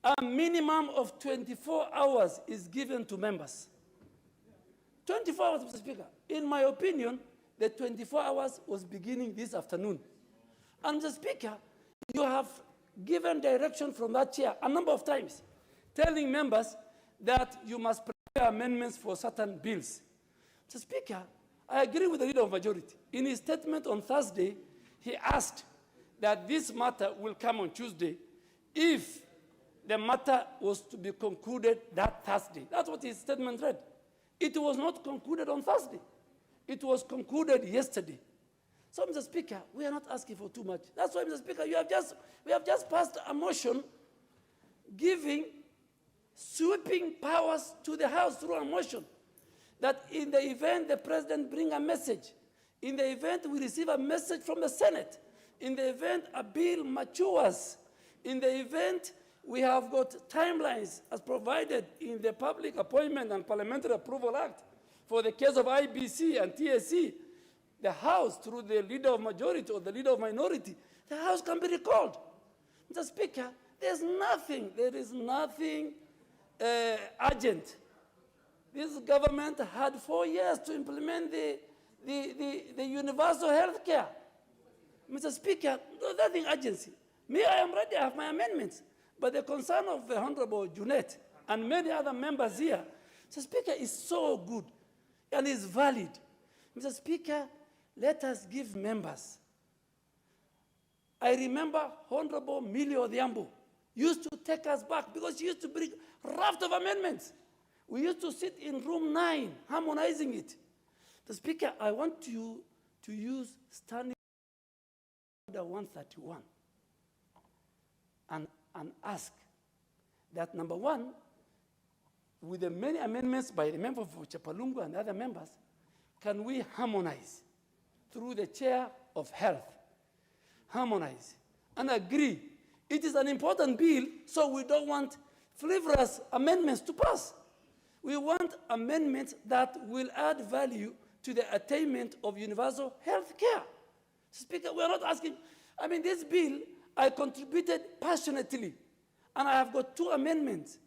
a minimum of 24 hours is given to members. 24 hours, Mr. Speaker. In my opinion, the 24 hours was beginning this afternoon. And Mr. Speaker, you have given direction from that chair a number of times, telling members that you must prepare amendments for certain bills. Mr. Speaker, I agree with the Leader of Majority. In his statement on Thursday, he asked that this matter will come on Tuesday if the matter was to be concluded that Thursday. That's what his statement read. It was not concluded on Thursday. It was concluded yesterday. So, Mr. Speaker, we are not asking for too much. That's why, Mr. Speaker, we have just passed a motion giving sweeping powers to the House through a motion that in the event the President bring a message, in the event we receive a message from the Senate, in the event a bill matures, in the event we have got timelines as provided in the Public Appointment and Parliamentary Approval Act for the case of IBC and TSC, the House, through the Leader of Majority or the Leader of Minority, the House can be recalled. Mr. Speaker, there is nothing urgent. This government had 4 years to implement the universal health care. Mr. Speaker, nothing urgency. Me, I am ready, I have my amendments. But the concern of the Honorable Junet and many other members here, Mr. Speaker, is so good and is valid. Mr. Speaker, let us give members. I remember Honorable Millie Odhiambo used to take us back because she used to bring a raft of amendments. We used to sit in room 9, harmonizing it. The Speaker, I want you to use Standing Order 131 and ask that, number one, with the many amendments by the member for Chapalungu and other members, can we harmonize through the chair of health, harmonize and agree. It is an important bill, so we don't want frivolous amendments to pass. We want amendments that will add value to the attainment of universal health care. Speaker, we are not asking, I mean, this bill, I contributed passionately, and I have got 2 amendments.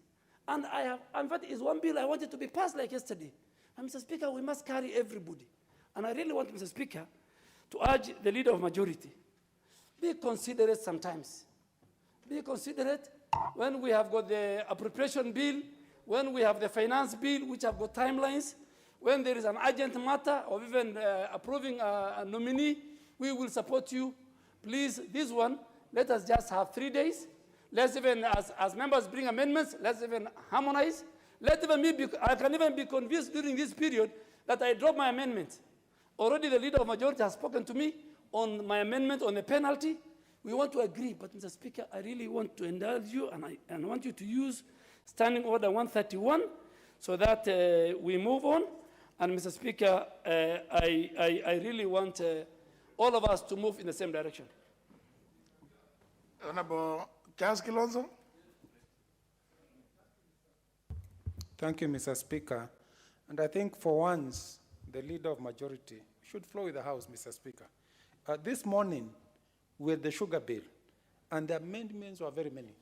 And I have, in fact, it's one bill I wanted to be passed like yesterday. And Mr. Speaker, we must carry everybody. And I really want, Mr. Speaker, to urge the Leader of Majority, be considerate sometimes. Be considerate when we have got the appropriation bill, when we have the finance bill, which have got timelines, when there is an urgent matter of even approving a nominee, we will support you. Please, this one, let us just have 3 days. Let's even, as members bring amendments, let's even harmonize. Let even me be, I can even be convinced during this period that I drop my amendment. Already the Leader of Majority has spoken to me on my amendment on the penalty. We want to agree, but Mr. Speaker, I really want to indulge you, and I want you to use Standing Order 131 so that we move on. And Mr. Speaker, I really want all of us to move in the same direction. Honorable Charles Kilonzo. Thank you, Mr. Speaker. And I think for once, the Leader of Majority should flow with the House, Mr. Speaker. This morning, with the sugar bill, and the amendments were very many.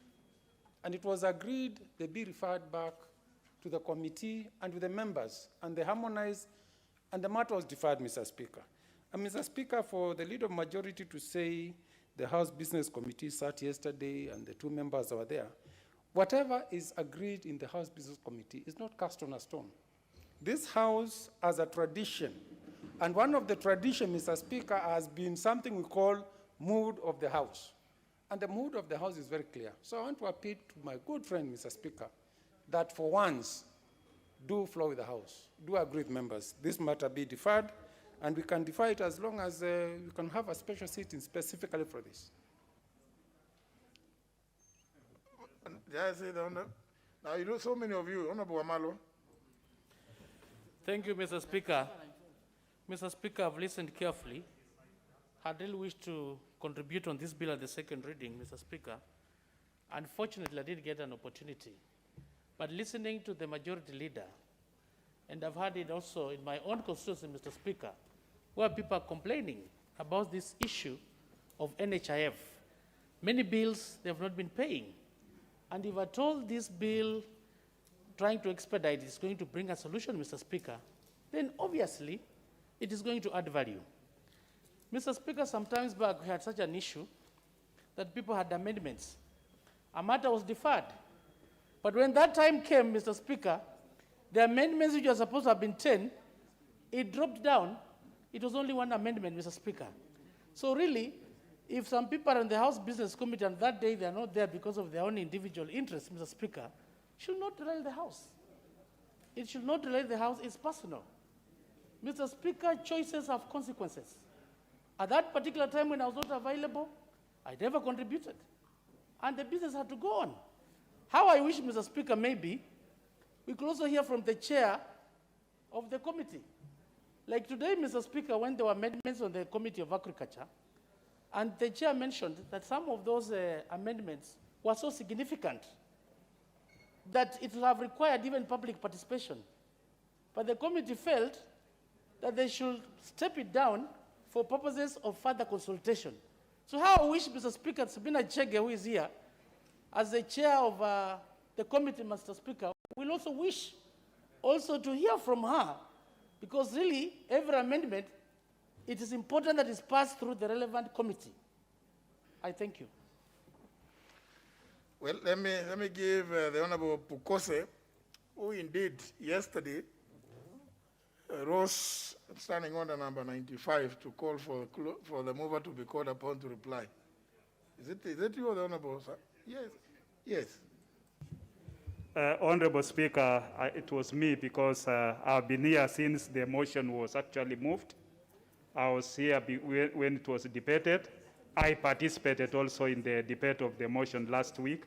And it was agreed they be referred back to the committee and to the members, and they harmonized, and the matter was deferred, Mr. Speaker. And Mr. Speaker, for the Leader of Majority to say the House Business Committee sat yesterday and the 2 members were there, whatever is agreed in the House Business Committee is not cast on a stone. This House has a tradition, and one of the traditions, Mr. Speaker, has been something we call mood of the House. And the mood of the House is very clear. So I want to appeal to my good friend, Mr. Speaker, that for once, do flow with the House. Do agree with members. This matter be deferred, and we can defer it as long as we can have a special sitting specifically for this. Now, you know, so many of you, Honorable Amalo. Thank you, Mr. Speaker. Mr. Speaker, I've listened carefully. I really wish to contribute on this bill at the second reading, Mr. Speaker. Unfortunately, I didn't get an opportunity. But listening to the majority leader, and I've heard it also in my own constituency, Mr. Speaker, where people are complaining about this issue of NHIF. Many bills they have not been paying. And if at all this bill, trying to expedite, is going to bring a solution, Mr. Speaker, then obviously it is going to add value. Mr. Speaker, some times back we had such an issue that people had amendments. A matter was deferred. But when that time came, Mr. Speaker, the amendments which were supposed to have been 10, it dropped down. It was only one amendment, Mr. Speaker. So really, if some people are in the House Business Committee and that day they are not there because of their own individual interests, Mr. Speaker, should not delay the House. It should not delay the House, it's personal. Mr. Speaker, choices have consequences. At that particular time when I was not available, I never contributed. And the business had to go on. How I wish, Mr. Speaker, maybe we could also hear from the chair of the committee. Like today, Mr. Speaker, when there were amendments on the Committee of Agriculture, and the chair mentioned that some of those amendments were so significant that it would have required even public participation. But the committee felt that they should step it down for purposes of further consultation. So how I wish, Mr. Speaker, Sabina Chege, who is here, as the chair of the committee, Mr. Speaker, will also wish also to hear from her, because really, every amendment, it is important that it's passed through the relevant committee. I thank you. Well, let me give the Honorable Pukose, who indeed yesterday rose standing order number 95 to call for the mover to be called upon to reply. Is it you or the Honorable, sir? Yes. Yes. Honorable Speaker, it was me because I've been here since the motion was actually moved. I was here when it was debated. I participated also in the debate of the motion last week,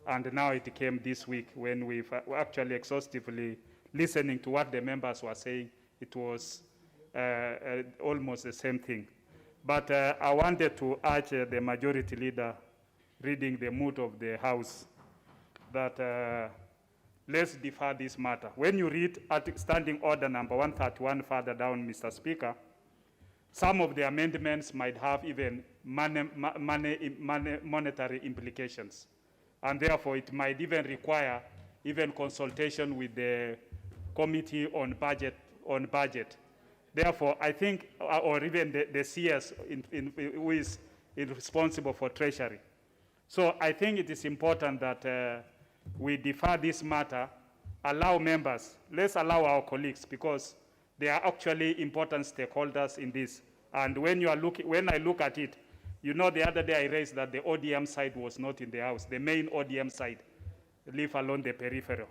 and now it came this week when we've actually exhaustively listening to what the members were saying. It was almost the same thing. But I wanted to urge the majority leader, reading the mood of the House, that let's defer this matter. When you read Standing Order number 131 further down, Mr. Speaker, some of the amendments might have even monetary implications. And therefore, it might even require even consultation with the Committee on Budget. Therefore, I think, or even the CS who is responsible for Treasury. So I think it is important that we defer this matter, allow members, let's allow our colleagues, because they are actually important stakeholders in this. And when I look at it, you know, the other day I raised that the ODM side was not in the House, the main ODM side, leave alone the peripheral.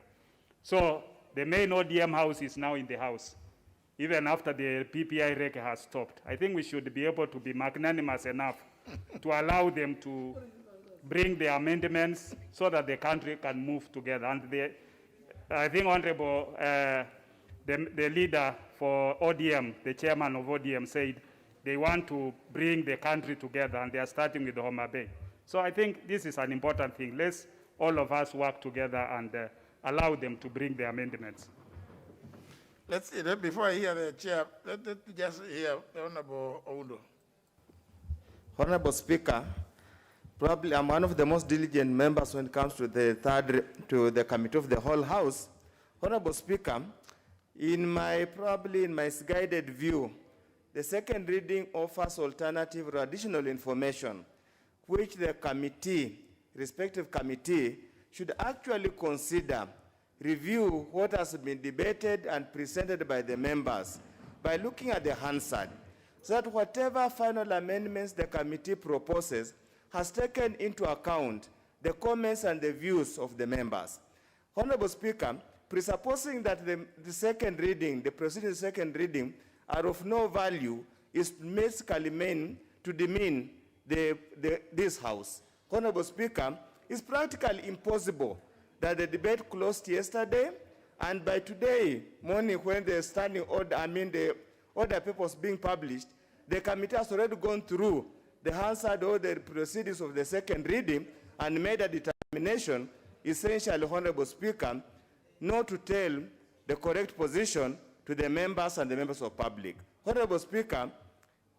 So the main ODM House is now in the House, even after the PPI reg has stopped. I think we should be able to be magnanimous enough to allow them to bring the amendments so that the country can move together. And I think Honorable, the leader for ODM, the chairman of ODM, said they want to bring the country together, and they are starting with the Homa Bay. So I think this is an important thing. Let's all of us work together and allow them to bring the amendments. Before I hear the chair, let's just hear the Honorable Oundo. Honorable Speaker, probably I'm one of the most diligent members when it comes to the committee of the whole House. Honorable Speaker, in my misguided view, the second reading offers alternative or additional information which the respective committee, should actually consider, review what has been debated and presented by the members by looking at the Hansard, so that whatever final amendments the committee proposes has taken into account the comments and the views of the members. Honorable Speaker, presupposing that the second reading, the proceedings second reading, are of no value, is basically meant to demean this House. Honorable Speaker, it's practically impossible that the debate closed yesterday, and by today morning when the standing order, the order papers being published, the committee has already gone through the Hansard or the proceedings of the second reading and made a determination, essentially, Honorable Speaker, not to tell the correct position to the members and the members of public. Honorable Speaker,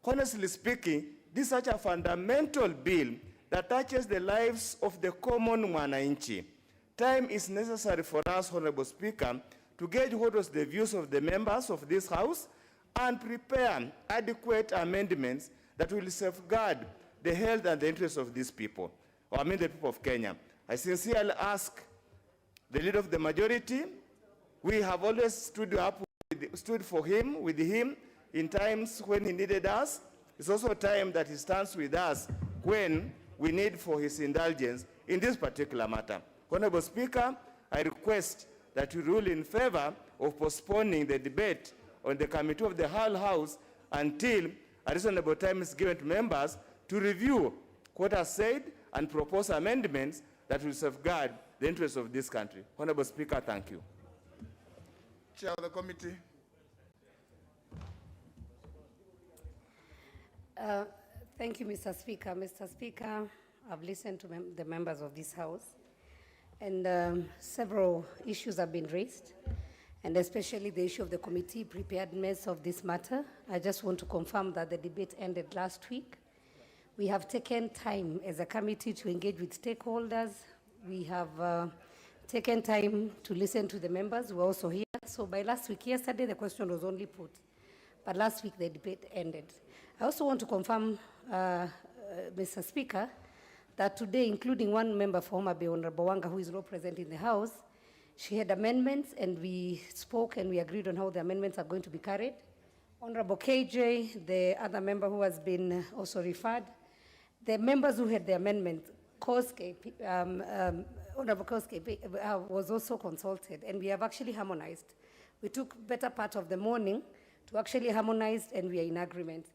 honestly speaking, this is such a fundamental bill that touches the lives of the common mwananchi. time is necessary for us, Honorable Speaker, to gauge what was the views of the members of this House and prepare adequate amendments that will safeguard the health and the interests of these people, or I mean the people of Kenya. I sincerely ask the leader of the majority. We have always stood with him in times when he needed us. It's also time that he stands with us when we need for his indulgence in this particular matter. Honorable Speaker, I request that you rule in favor of postponing the debate on the committee of the whole House until a reasonable time is given to members to review what is said and propose amendments that will safeguard the interests of this country. Honorable Speaker, thank you. Chair of the committee. Thank you, Mr. Speaker. Mr. Speaker, I've listened to the members of this House, and several issues have been raised, and especially the issue of the committee preparedness of this matter. I just want to confirm that the debate ended last week. We have taken time as a committee to engage with stakeholders. We have taken time to listen to the members who are also here. So by last week, yesterday, the question was only put, but last week the debate ended. I also want to confirm, Mr. Speaker, that today, including one member for Homa Bay, Honorable Wanga, who is not present in the House, she had amendments, and we spoke and we agreed on how the amendments are going to be carried. Honorable KJ, the other member who has been also referred, the members who had the amendment, Koske, Honorable Koske was also consulted, and we have actually harmonized. We took better part of the morning to actually harmonize, and we are in agreement.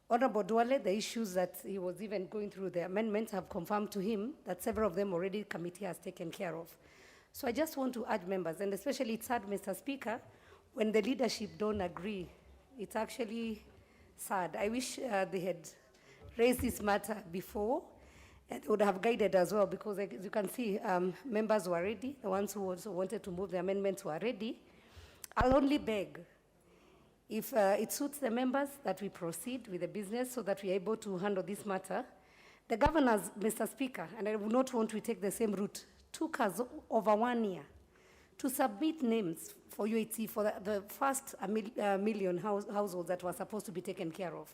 Honorable Duale, the issues that he was even going through the amendments have confirmed to him that several of them already the committee has taken care of. So I just want to urge members, and especially it's sad, Mr. Speaker, when the leadership don't agree, it's actually sad. I wish they had raised this matter before, and would have guided as well, because as you can see, members were ready. The ones who also wanted to move the amendments were ready. I'll only beg, if it suits the members, that we proceed with the business so that we are able to handle this matter. The governors, Mr. Speaker, and I would not want to take the same route, took us over 1 year to submit names for UHC for the first million households that were supposed to be taken care of.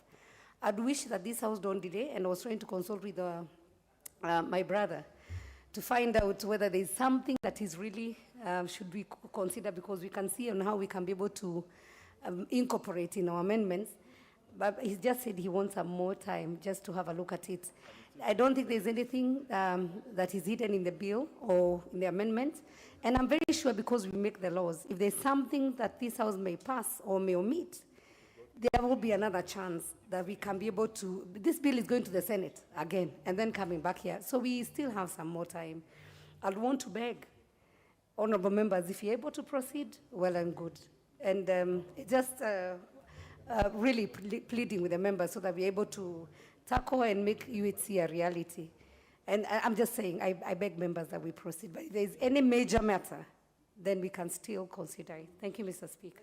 I'd wish that this House don't delay, and I was trying to consult with my brother to find out whether there's something that is really should we consider, because we can see on how we can be able to incorporate in our amendments. But he just said he wants some more time just to have a look at it. I don't think there's anything that is hidden in the bill or in the amendments. And I'm very sure, because we make the laws, if there's something that this House may pass or may omit, there will be another chance that we can be able to, this bill is going to the Senate again, and then coming back here. So we still have some more time. I'd want to beg honorable members, if you're able to proceed, well and good. And just really pleading with the members so that we're able to tackle and make UHC a reality. And I'm just saying, I beg members that we proceed. But if there's any major matter, then we can still consider it. Thank you, Mr. Speaker.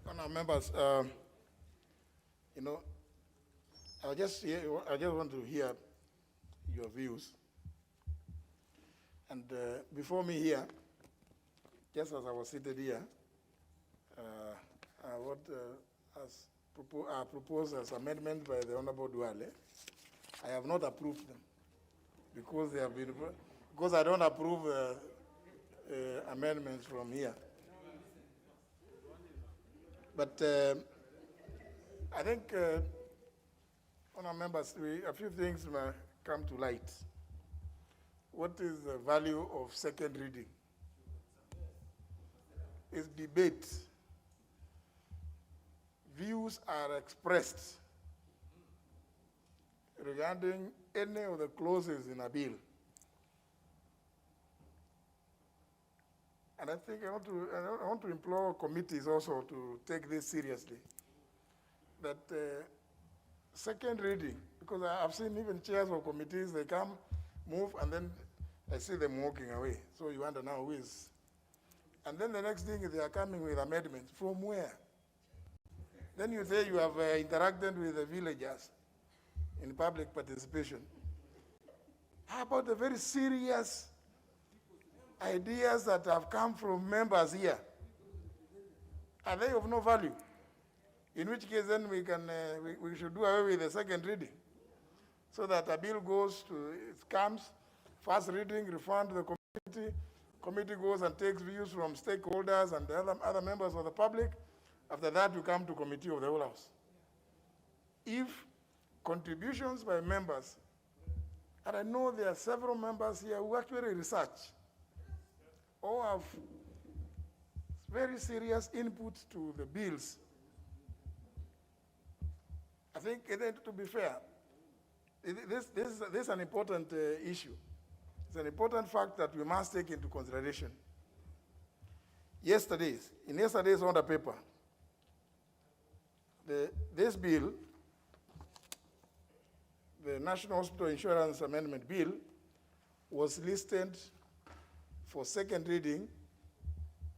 Honourable members, you know, I just want to hear your views. And before me here, just as I was seated here, what proposed as amendment by the Honourable Duale, I have not approved them because they have been, because I don't approve amendments from here. But I think, honourable members, a few things may come to light. What is the value of second reading? Is debate. Views are expressed regarding any of the clauses in a bill. And I think I want to implore committees also to take this seriously. That second reading, because I've seen even chairs of committees, they come, move, and then I see them walking away. So you wonder now who is. And then the next thing is they are coming with amendments. From where? Then you say you have interacted with the villagers in public participation. How about the very serious ideas that have come from members here? Are they of no value? In which case then we should do away with the second reading, so that a bill goes to, it comes, first reading, referred to the committee, committee goes and takes views from stakeholders and the other members of the public. After that, you come to committee of the whole house. If contributions by members, and I know there are several members here who actually research or have very serious input to the bills. I think, to be fair, this is an important issue. It's an important fact that we must take into consideration. In yesterday's order paper, this bill, the National Hospital Insurance Amendment Bill, was listed for second reading,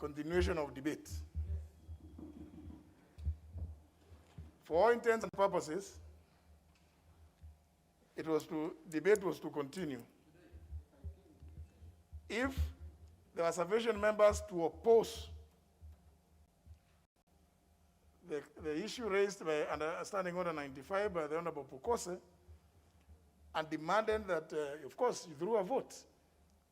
continuation of debate. For all intents and purposes, debate was to continue. If there were sufficient members to oppose the issue raised by Standing Order 95 by the Honorable Pukose, and demanded that, of course, through a vote,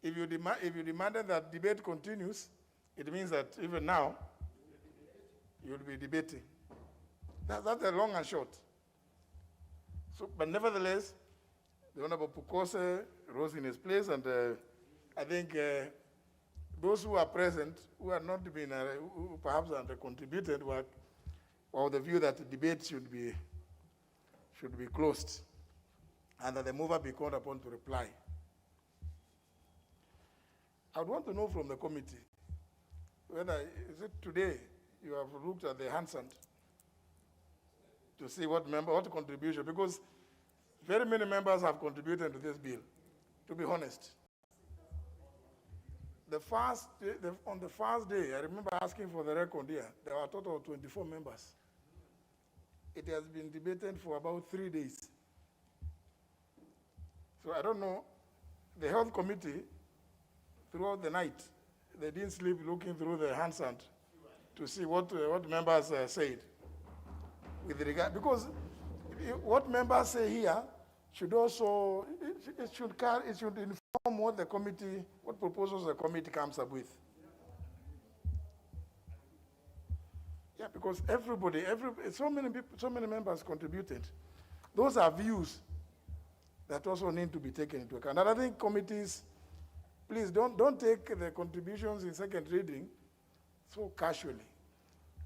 if you demanded that debate continues, it means that even now, you'll be debating. That's the long and short. So, but nevertheless, the Honorable Pukose rose in his place, and I think those who are present, who have not been, who perhaps contributed, were of the view that the debate should be closed, and that the mover be called upon to reply. I would want to know from the committee whether, is it today you have looked at the Hansard to see what contribution, because very many members have contributed to this bill, to be honest. On the first day, I remember asking for the record here, there were a total of 24 members. It has been debated for about 3 days. So I don't know, the health committee, throughout the night, they didn't sleep looking through the Hansard to see what members said with regard, because what members say here should also, it should inform what the committee, what proposals the committee comes up with. Yeah, because so many members contributed. Those are views that also need to be taken into account. And I think committees, please don't take the contributions in second reading so casually.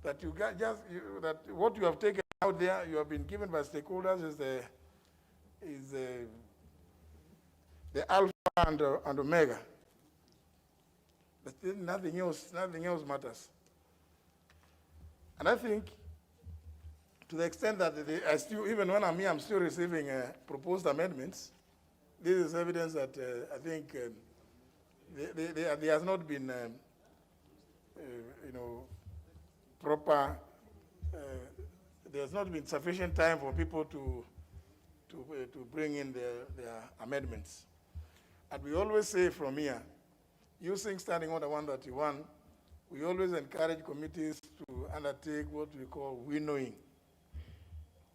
That that what you have taken out there, you have been given by stakeholders is the alpha and omega. But nothing else matters. And I think, to the extent that even when I'm here, I'm still receiving proposed amendments. This is evidence that I think there has not been, proper. There has not been sufficient time for people to bring in their amendments. And we always say from here, using Standing Order 131, we always encourage committees to undertake what we call winnowing,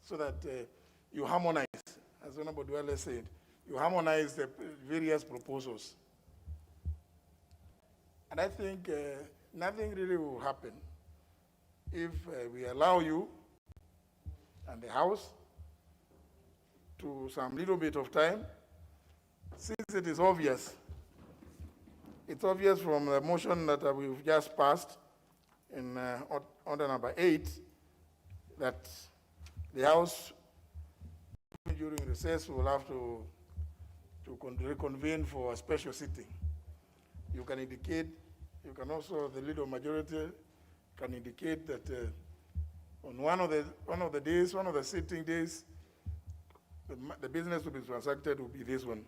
so that you harmonize, as Honorable Dwelle said, you harmonize the various proposals. And I think nothing really will happen if we allow you and the House to some little bit of time, since it is obvious. It's obvious from the motion that we've just passed in order number 8 that the House, during recess, will have to reconvene for a special sitting. You can indicate, the leader of majority can indicate that on one of the sitting days, the business to be transacted will be this one,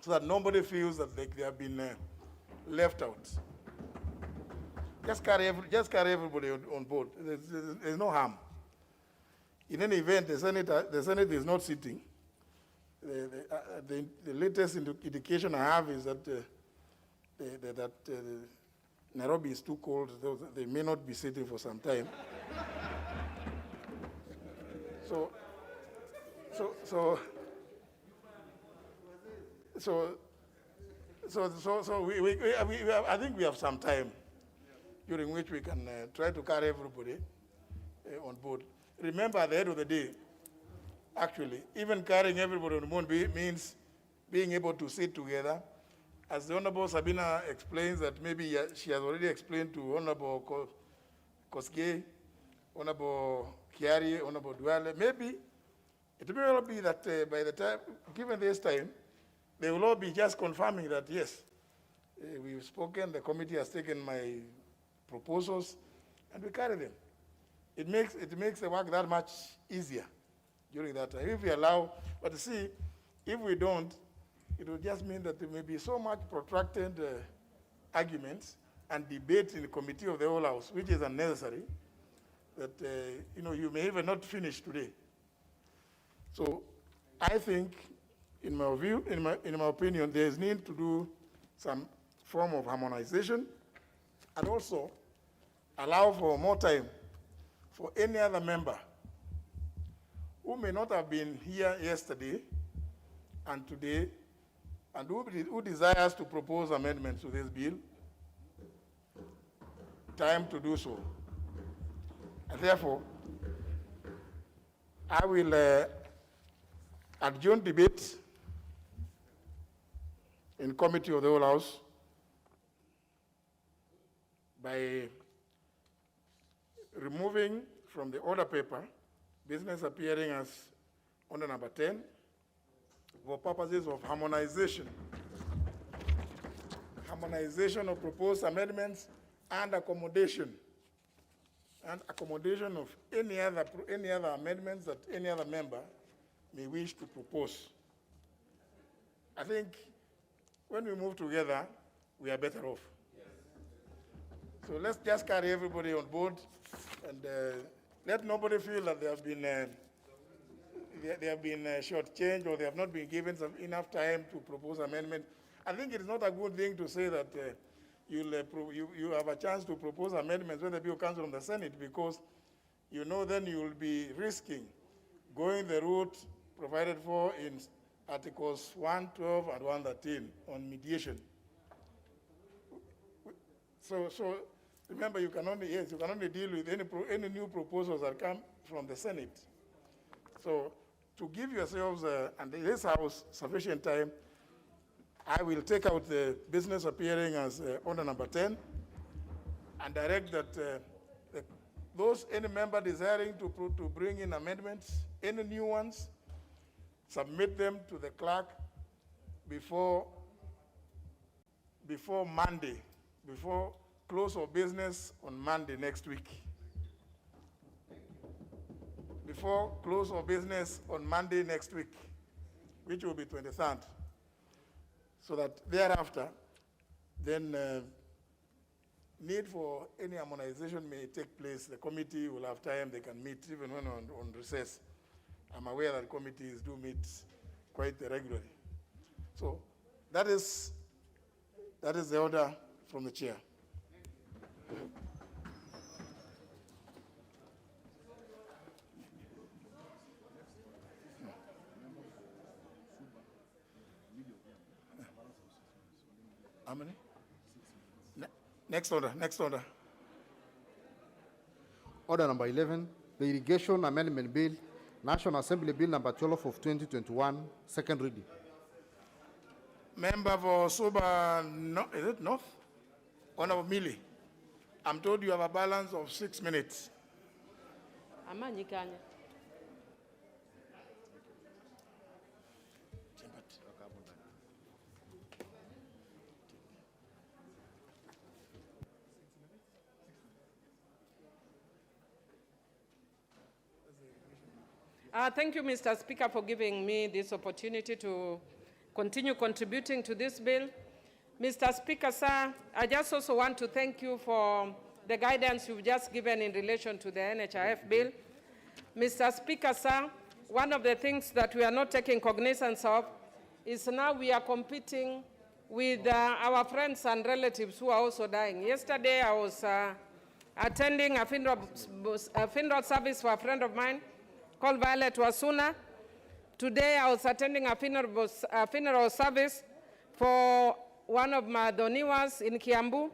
so that nobody feels that they have been left out. Just carry everybody on board. There's no harm. In any event, the Senate is not sitting. the latest indication I have is that Nairobi is too cold, so they may not be sitting for some time. I think we have some time during which we can try to carry everybody on board. Remember, at the end of the day, actually, even carrying everybody on board means being able to sit together. As the Honorable Sabina explains, that maybe she has already explained to Honorable Koske, Honorable Kiari, Honorable Duale, maybe it may well be that by the time, given this time, they will all be just confirming that, yes, we've spoken, the committee has taken my proposals, and we carry them. It makes the work that much easier during that time. If we allow, but see, if we don't, it will just mean that there may be so much protracted arguments and debate in the committee of the whole house, which is unnecessary, that you may even not finish today. So I think, in my view, in my opinion, there is need to do some form of harmonization and also allow for more time for any other member who may not have been here yesterday and today, and who desires to propose amendments to this bill, time to do so. And therefore, I will adjourn debate in committee of the whole house by removing from the order paper business appearing as order number 10 for purposes of harmonization. Harmonization of proposed amendments and accommodation of any other amendments that any other member may wish to propose. I think when we move together, we are better off. Yes. So let's just carry everybody on board, and let nobody feel that they have been shortchanged or they have not been given enough time to propose amendment. I think it is not a good thing to say that you have a chance to propose amendments when the bill comes from the Senate, because then you will be risking going the route provided for in Articles 112 and 113 on mediation. So remember, you can only deal with any new proposals that come from the Senate. So to give yourselves and this House sufficient time, I will take out the business appearing as order number 10 and direct that any member desiring to bring in amendments, any new ones, submit them to the clerk before Monday, before close of business on Monday next week. Before close of business on Monday next week, which will be 23rd. So that thereafter, then need for any harmonization may take place. The committee will have time, they can meet even when on recess. I'm aware that committees do meet quite regularly. So that is the order from the chair. How many? Next order. Order number 11, the Irrigation Amendment Bill, National Assembly Bill number 12 of 2021, second reading. Member for Suba, is it North? Honorable Millie, I'm told you have a balance of 6 minutes. Thank you, Mr. Speaker, for giving me this opportunity to continue contributing to this bill. Mr. Speaker, sir, I just also want to thank you for the guidance you've just given in relation to the NHIF bill. Mr. Speaker, sir, one of the things that we are not taking cognizance of is now we are competing with our friends and relatives who are also dying. Yesterday, I was attending a funeral service for a friend of mine called Violet Wasuna. Today, I was attending a funeral service for one of my Doniwas in Kiambu.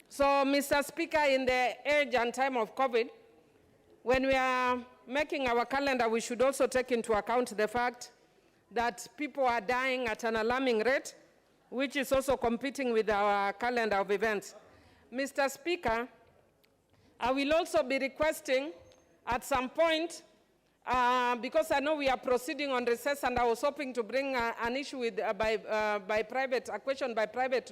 So, Mr. Speaker, in the age and time of COVID, when we are making our calendar, we should also take into account the fact that people are dying at an alarming rate, which is also competing with our calendar of events. Mr. Speaker, I will also be requesting at some point, because I know we are proceeding on recess, and I was hoping to bring an issue with, a question by private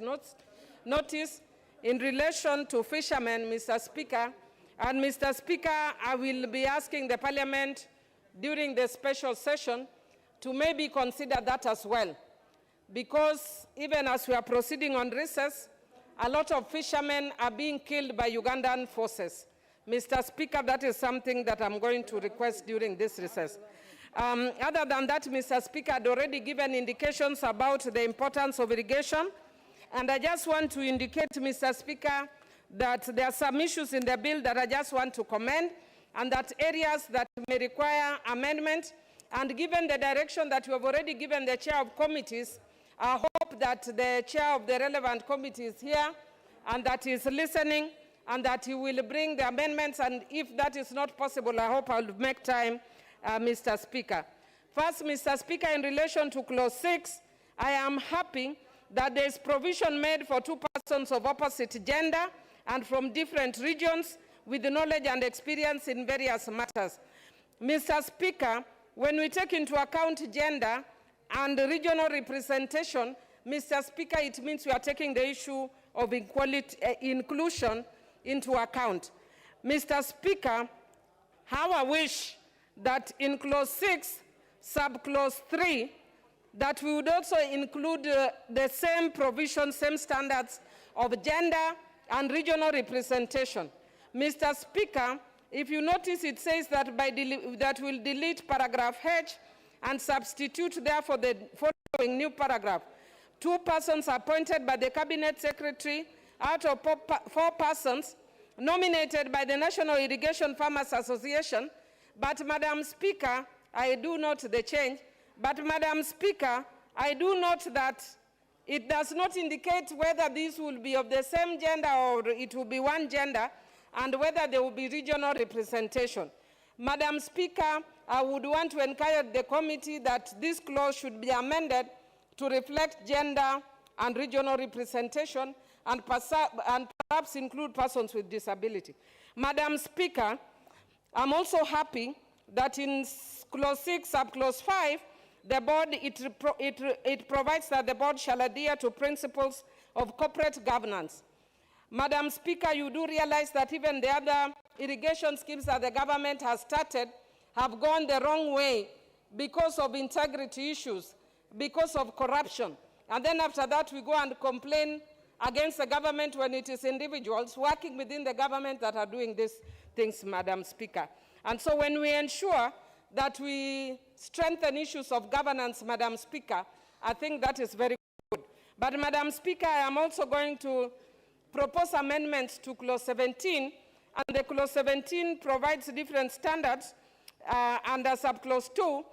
notice in relation to fishermen, Mr. Speaker. And Mr. Speaker, I will be asking the Parliament during the special session to maybe consider that as well. Because even as we are proceeding on recess, a lot of fishermen are being killed by Ugandan forces. Mr. Speaker, that is something that I'm going to request during this recess. Other than that, Mr. Speaker, I'd already given indications about the importance of irrigation. And I just want to indicate, Mr. Speaker, that there are some issues in the bill that I just want to commend, and that areas that may require amendment. And given the direction that you have already given the chair of committees, I hope that the chair of the relevant committee is here and that he is listening and that he will bring the amendments. And if that is not possible, I hope I will make time, Mr. Speaker. First, Mr. Speaker, in relation to clause 6, I am happy that there is provision made for 2 persons of opposite gender and from different regions with knowledge and experience in various matters. Mr. Speaker, when we take into account gender and regional representation, Mr. Speaker, it means we are taking the issue of inclusion into account. Mr. Speaker, how I wish that in clause 6, subclause 3, that we would also include the same provision, same standards of gender and regional representation. Mr. Speaker, if you notice, it says that that will delete paragraph H and substitute therefore the following new paragraph. 2 persons appointed by the Cabinet Secretary out of 4 persons nominated by the National Irrigation Farmers Association. But, Madam Speaker, I do note the change. But, Madam Speaker, I do note that it does not indicate whether these will be of the same gender or it will be one gender, and whether there will be regional representation. Madam Speaker, I would want to encourage the committee that this clause should be amended to reflect gender and regional representation and perhaps include persons with disability. Madam Speaker, I'm also happy that in clause 6, subclause 5, the board, it provides that the board shall adhere to principles of corporate governance. Madam Speaker, you do realize that even the other irrigation schemes that the government has started have gone the wrong way because of integrity issues, because of corruption. And then after that, we go and complain against the government when it is individuals working within the government that are doing these things, Madam Speaker. And so when we ensure that we strengthen issues of governance, Madam Speaker, I think that is very good. But, Madam Speaker, I am also going to propose amendments to clause 17, and the clause 17 provides different standards under subclause 2.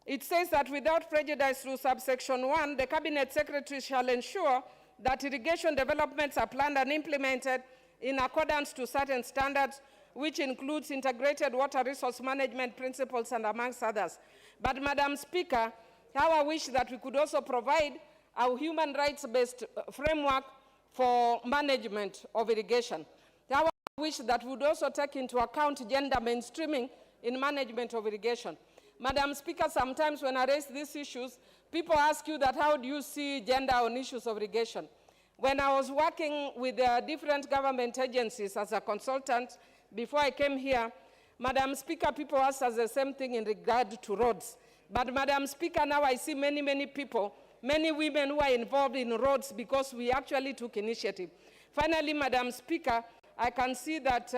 It says that without prejudice through subsection 1, the Cabinet Secretary shall ensure that irrigation developments are planned and implemented in accordance to certain standards, which includes integrated water resource management principles and amongst others. But, Madam Speaker, how I wish that we could also provide a human rights-based framework for management of irrigation. How I wish that we would also take into account gender mainstreaming in management of irrigation. Madam Speaker, sometimes when I raise these issues, people ask you that how do you see gender on issues of irrigation? When I was working with different government agencies as a consultant before I came here, Madam Speaker, people ask us the same thing in regard to roads. But, Madam Speaker, now I see many people, many women who are involved in roads because we actually took initiative. Finally, Madam Speaker, I can see that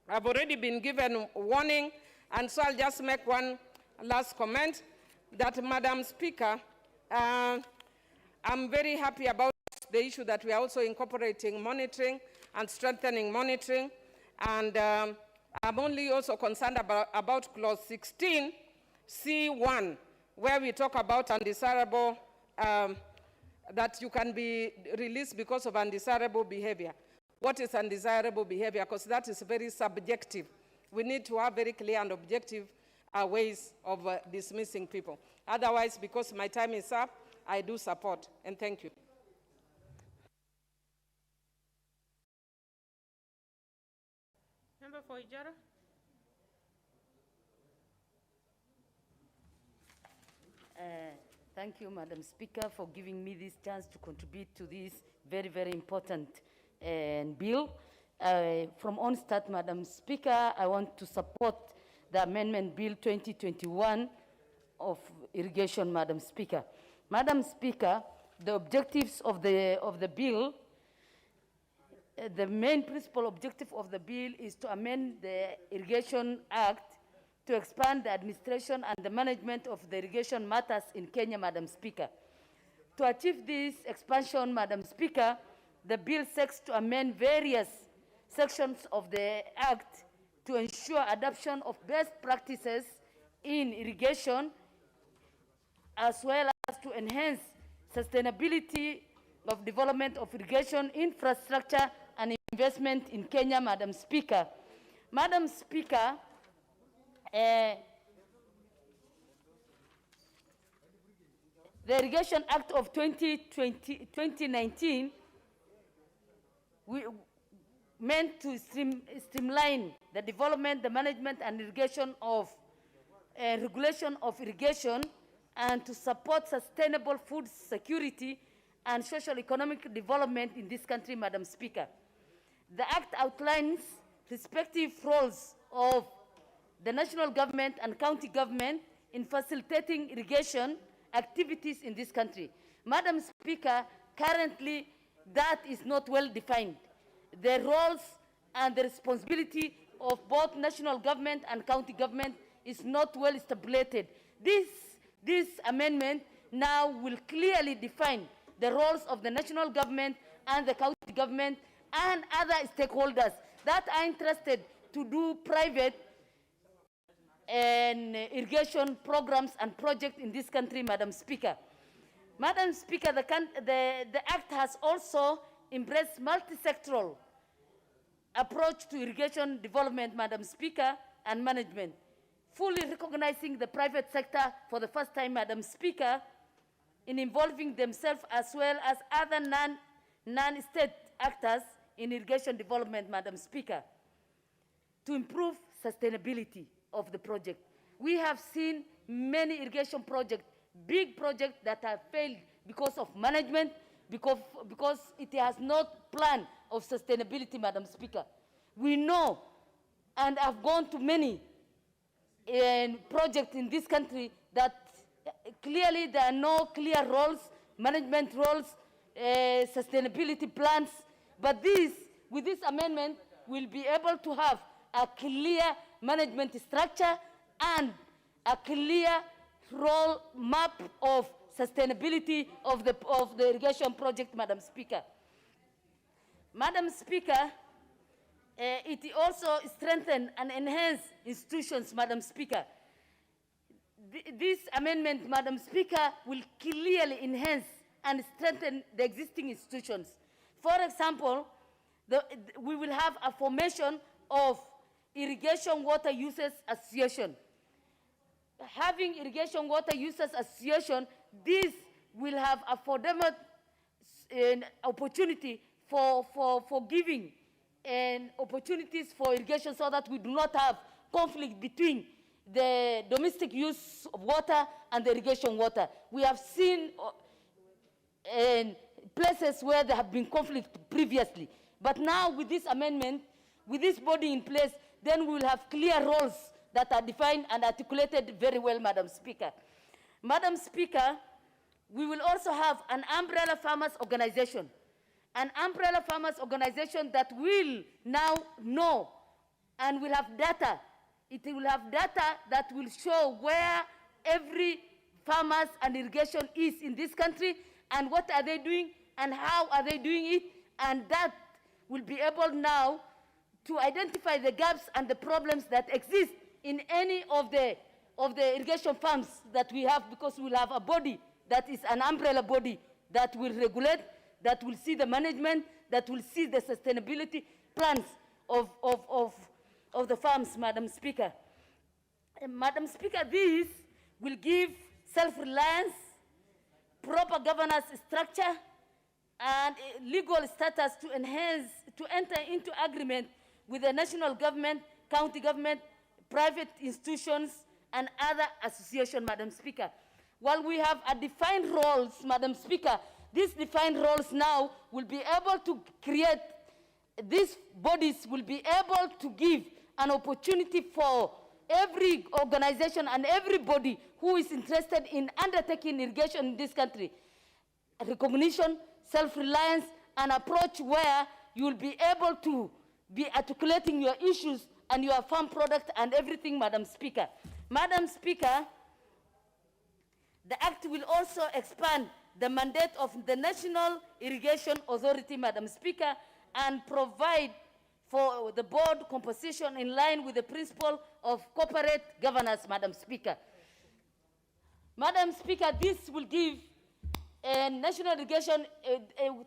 I've already been given warning, and so I'll just make one last comment, that Madam Speaker, I'm very happy about the issue that we are also incorporating monitoring and strengthening monitoring. And I'm only also concerned about clause 16, C1, where we talk about undesirable, that you can be released because of undesirable behavior. What is undesirable behavior? Because that is very subjective. We need to have very clear and objective ways of dismissing people. Otherwise, because my time is up, I do support, and thank you. Member for Ijara. Thank you, Madam Speaker, for giving me this chance to contribute to this very, very important bill. From onstart, Madam Speaker, I want to support the Amendment Bill 2021 of Irrigation, Madam Speaker. Madam Speaker, the objectives of the bill, the main principal objective of the bill is to amend the Irrigation Act to expand the administration and the management of the irrigation matters in Kenya, Madam Speaker. To achieve this expansion, Madam Speaker, the bill seeks to amend various sections of the Act to ensure adoption of best practices in irrigation, as well as to enhance sustainability of development of irrigation infrastructure and investment in Kenya, Madam Speaker. Madam Speaker, the Irrigation Act of 2019 meant to streamline the development, the management, and irrigation of regulation of irrigation, and to support sustainable food security and social economic development in this country, Madam Speaker. The Act outlines respective roles of the national government and county government in facilitating irrigation activities in this country. Madam Speaker, currently that is not well defined. The roles and the responsibility of both national government and county government is not well established. This amendment now will clearly define the roles of the national government and the county government and other stakeholders that are interested to do private and irrigation programs and projects in this country, Madam Speaker. Madam Speaker, the Act has also embraced multi-sectoral approach to irrigation development, Madam Speaker, and management, fully recognizing the private sector for the first time, Madam Speaker, in involving themselves as well as other non-state actors in irrigation development, Madam Speaker, to improve sustainability of the project. We have seen many irrigation projects, big projects that have failed because of management, because it has not planned of sustainability, Madam Speaker. We know, and I've gone to many projects in this country, that clearly there are no clear roles, management roles, sustainability plans, but with this amendment, we'll be able to have a clear management structure and a clear role map of sustainability of the irrigation project, Madam Speaker. Madam Speaker, it also strengthens and enhances institutions, Madam Speaker. This amendment, Madam Speaker, will clearly enhance and strengthen the existing institutions. For example, we will have a formation of Irrigation Water Users Association. Having Irrigation Water Users Association, this will have a opportunity for giving and opportunities for irrigation so that we do not have conflict between the domestic use of water and the irrigation water. We have seen places where there have been conflict previously. But now with this amendment, with this body in place, then we will have clear roles that are defined and articulated very well, Madam Speaker. Madam Speaker, we will also have an umbrella farmers organization. An umbrella farmers organization that will now know and will have data It will have data that will show where every farmers and irrigation is in this country and what are they doing and how are they doing it, and that will be able now to identify the gaps and the problems that exist in any of the irrigation farms that we have, because we will have a body that is an umbrella body that will regulate, that will see the management, that will see the sustainability plans of the farms, Madam Speaker. And Madam Speaker, this will give self-reliance, proper governance structure, and legal status to enter into agreement with the national government, county government, private institutions, and other associations, Madam Speaker. While we have a defined roles, Madam Speaker, these defined roles now will be able to create, these bodies will be able to give an opportunity for every organization and everybody who is interested in undertaking irrigation in this country, recognition, self-reliance, an approach where you will be able to be articulating your issues and your farm product and everything, Madam Speaker. Madam Speaker, the Act will also expand the mandate of the National Irrigation Authority, Madam Speaker, and provide for the board composition in line with the principle of corporate governance, Madam Speaker. Madam Speaker, this will give national irrigation,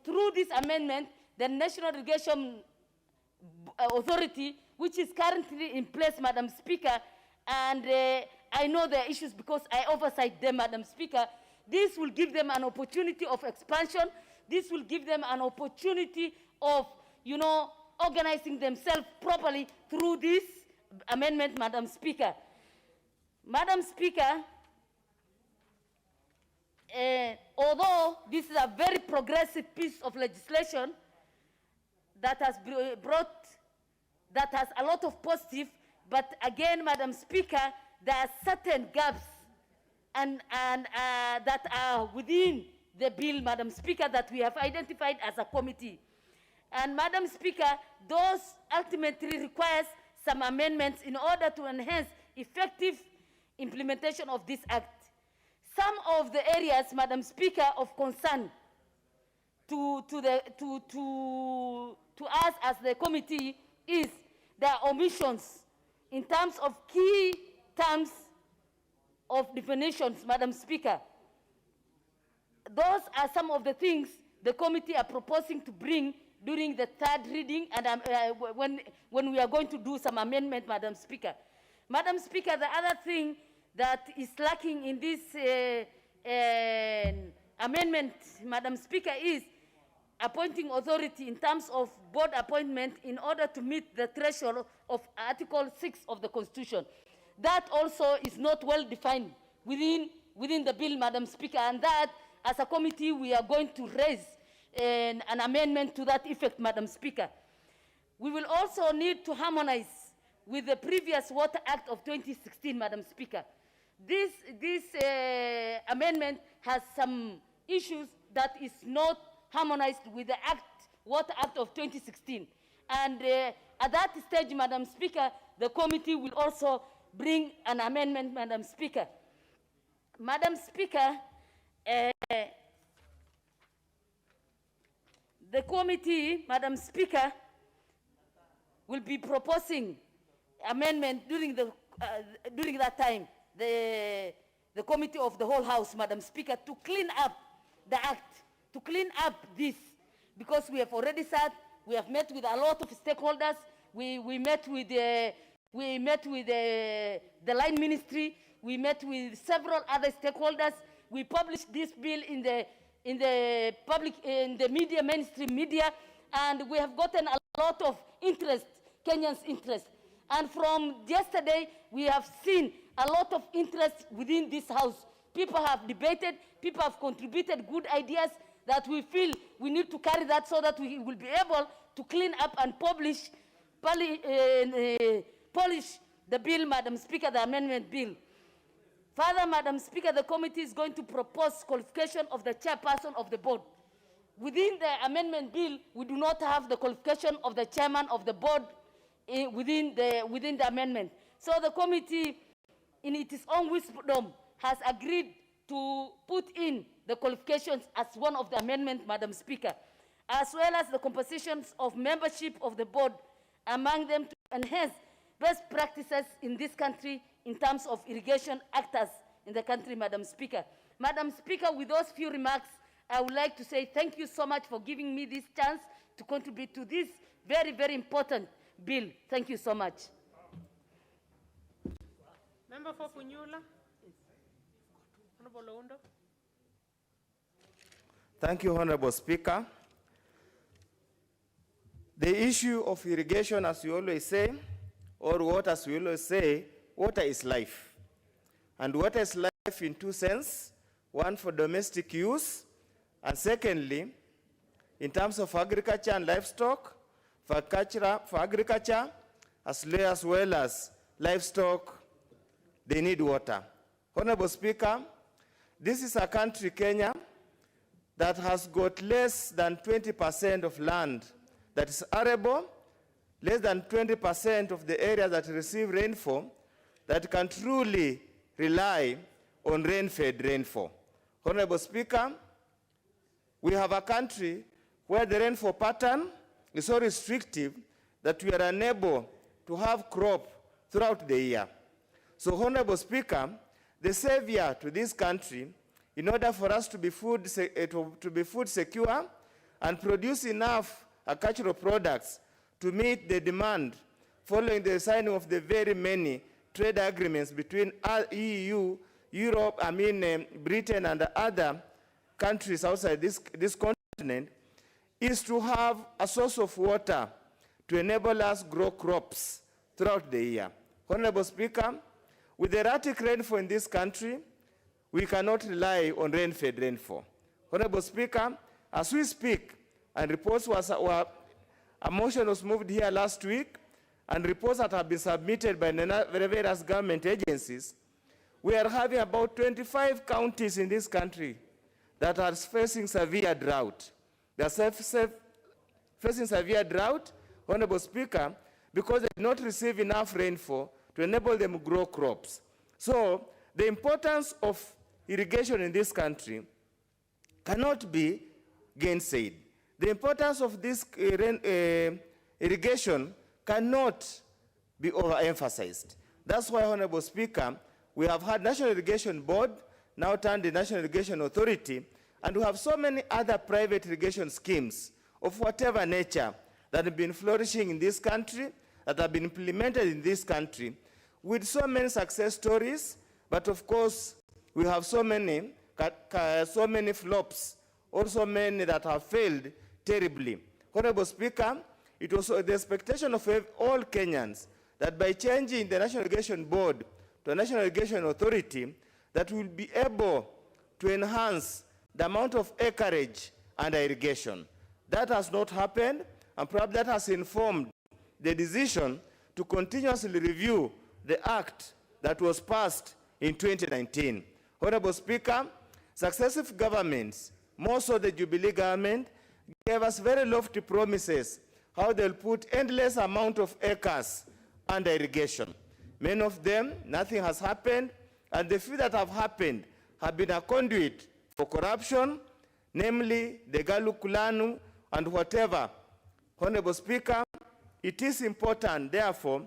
through this amendment, the National Irrigation Authority, which is currently in place, Madam Speaker, and I know the issues because I oversight them, Madam Speaker. This will give them an opportunity of expansion. This will give them an opportunity of, organizing themselves properly through this amendment, Madam Speaker. Madam Speaker, although this is a very progressive piece of legislation that has that has a lot of positive, but again, Madam Speaker, there are certain gaps and that are within the bill, Madam Speaker, that we have identified as a committee. And Madam Speaker, those ultimately requires some amendments in order to enhance effective implementation of this act. Some of the areas, Madam Speaker, of concern to us as the committee is the omissions in terms of key terms of definitions, Madam Speaker. Those are some of the things the committee are proposing to bring during the third reading and when we are going to do some amendment, Madam Speaker. Madam Speaker, the other thing that is lacking in this amendment, Madam Speaker, is appointing authority in terms of board appointment in order to meet the threshold of Article 6 of the Constitution. That also is not well defined within the bill, Madam Speaker, and that as a committee we are going to raise an amendment to that effect, Madam Speaker. We will also need to harmonize with the previous Water Act of 2016, Madam Speaker. This amendment has some issues that is not harmonized with the Water Act of 2016. And at that stage, Madam Speaker, the committee will also bring an amendment, Madam Speaker. Madam Speaker, the committee, Madam Speaker, will be proposing amendment during that time, the committee of the whole House, Madam Speaker, to clean up the act, to clean up this, because we have already said, we have met with a lot of stakeholders, we met with the line ministry, we met with several other stakeholders, we published this bill in the media, mainstream media, and we have gotten a lot of interest, Kenyans' interest. And from yesterday, we have seen a lot of interest within this House. People have debated, people have contributed good ideas that we feel we need to carry that so that we will be able to clean up and polish the bill, Madam Speaker, the amendment bill. Further, Madam Speaker, the committee is going to propose qualification of the chairperson of the board. Within the amendment bill, we do not have the qualification of the chairman of the board within the amendment. So the committee, in its own wisdom, has agreed to put in the qualifications as one of the amendments, Madam Speaker, as well as the compositions of membership of the board, among them to enhance best practices in this country in terms of irrigation actors in the country, Madam Speaker. Madam Speaker, with those few remarks, I would like to say thank you so much for giving me this chance to contribute to this very, very important bill. Thank you so much. Member for Punyula. Honorable Oundo. Thank you, Honorable Speaker. The issue of irrigation, as we always say, or water, as we always say, water is life. And water is life in two senses: one for domestic use, and secondly, in terms of agriculture and livestock, for agriculture, as well as livestock, they need water. Honorable Speaker, this is a country, Kenya, that has got less than 20% of land that is arable, less than 20% of the areas that receive rainfall that can truly rely on rain-fed rainfall. Honorable Speaker, we have a country where the rainfall pattern is so restrictive that we are unable to have crop throughout the year. So, Honorable Speaker, the savior to this country, in order for us to be food secure and produce enough agricultural products to meet the demand following the signing of the very many trade agreements between EU, Europe, Britain and other countries outside this continent, is to have a source of water to enable us grow crops throughout the year. Honorable Speaker, with the erratic rainfall in this country, we cannot rely on rain-fed rainfall. Honorable Speaker, as we speak, and reports a motion was moved here last week, and reports that have been submitted by various government agencies, we are having about 25 counties in this country that are facing severe drought. They are facing severe drought, Honorable Speaker, because they did not receive enough rainfall to enable them to grow crops. So the importance of irrigation in this country cannot be gainsaid. The importance of this irrigation cannot be overemphasized. That's why, Honorable Speaker, we have had National Irrigation Board, now turned the National Irrigation Authority, and we have so many other private irrigation schemes of whatever nature that have been flourishing in this country, that have been implemented in this country, with so many success stories, but of course, we have so many flops, also many that have failed terribly. Honorable Speaker, it was the expectation of all Kenyans that by changing the National Irrigation Board to a National Irrigation Authority, that we'll be able to enhance the amount of acreage under irrigation. That has not happened, and perhaps that has informed the decision to continuously review the act that was passed in 2019. Honorable Speaker, successive governments, more so the Jubilee government, gave us very lofty promises how they'll put endless amount of acres under irrigation. Many of them, nothing has happened, and the few that have happened have been a conduit for corruption, namely the Galukulanu and whatever. Honorable Speaker, it is important, therefore,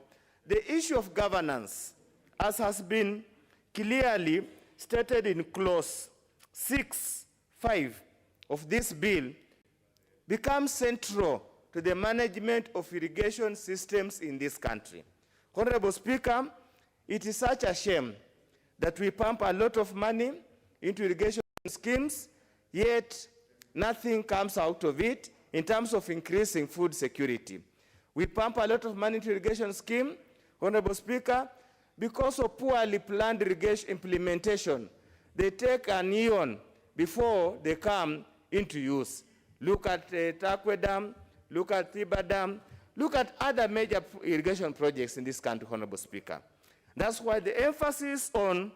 the issue of governance, as has been clearly stated in clause 6.5 of this bill, becomes central to the management of irrigation systems in this country. Honorable Speaker, it is such a shame that we pump a lot of money into irrigation schemes, yet nothing comes out of it in terms of increasing food security. We pump a lot of money into irrigation scheme, Honorable Speaker, because of poorly planned irrigation implementation. They take an eon before they come into use. Look at Takwe Dam, look at Tiba Dam, look at other major irrigation projects in this country, Honorable Speaker. That's why the emphasis on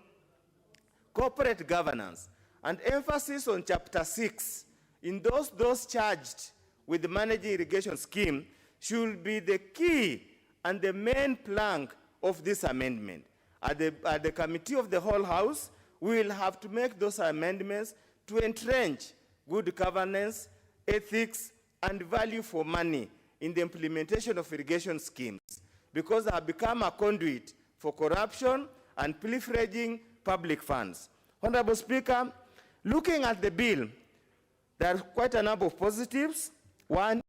corporate governance and emphasis on Chapter 6 in those charged with the managing irrigation scheme should be the key and the main plank of this amendment. At the Committee of the Whole House, we will have to make those amendments to entrench good governance, ethics, and value for money in the implementation of irrigation schemes, because they have become a conduit for corruption and pilfering public funds. Honorable Speaker, looking at the bill, there are quite a number of positives. One,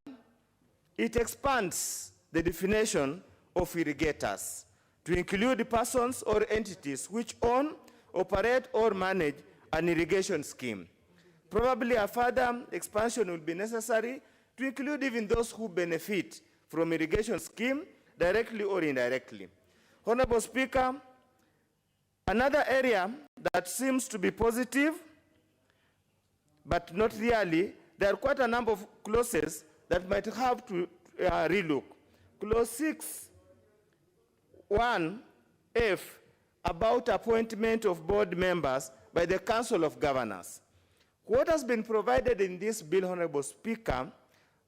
it expands the definition of irrigators to include persons or entities which own, operate, or manage an irrigation scheme. Probably a further expansion will be necessary to include even those who benefit from irrigation scheme directly or indirectly. Honorable Speaker, another area that seems to be positive, but not really, there are quite a number of clauses that might have to relook. Clause 6(1)(f) about appointment of board members by the Council of Governors. What has been provided in this bill, Honorable Speaker,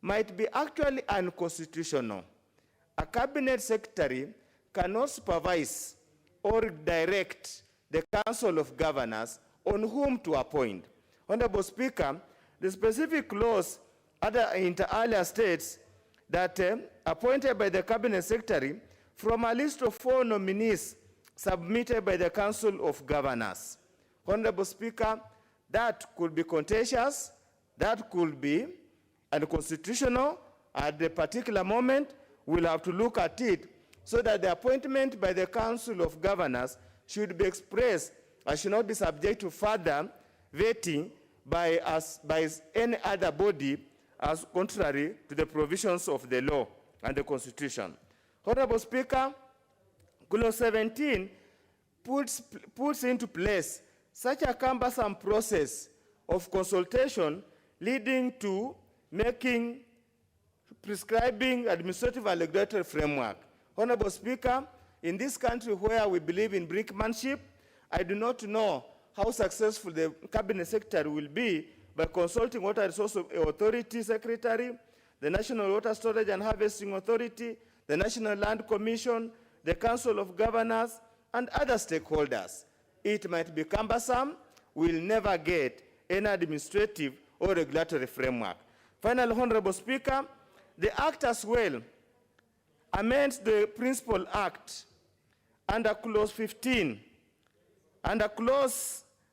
might be actually unconstitutional. A cabinet secretary cannot supervise or direct the Council of Governors on whom to appoint. Honorable Speaker, the specific clause inter alia states that appointed by the cabinet secretary from a list of 4 nominees submitted by the Council of Governors. Honorable Speaker, that could be contentious, that could be unconstitutional. At the particular moment, we'll have to look at it so that the appointment by the Council of Governors should be expressed and should not be subject to further vetting by any other body as contrary to the provisions of the law and the Constitution. Honorable Speaker, Clause 17 puts into place such a cumbersome process of consultation leading to prescribing administrative and regulatory framework. Honorable Speaker, in this country where we believe in brinkmanship, I do not know how successful the cabinet secretary will be by consulting Water Resource Authority Secretary, the National Water Storage and Harvesting Authority, the National Land Commission, the Council of Governors, and other stakeholders. It might be cumbersome. We'll never get any administrative or regulatory framework. Finally, Honorable Speaker, the Act as well amends the Principal Act under Clause 15. Under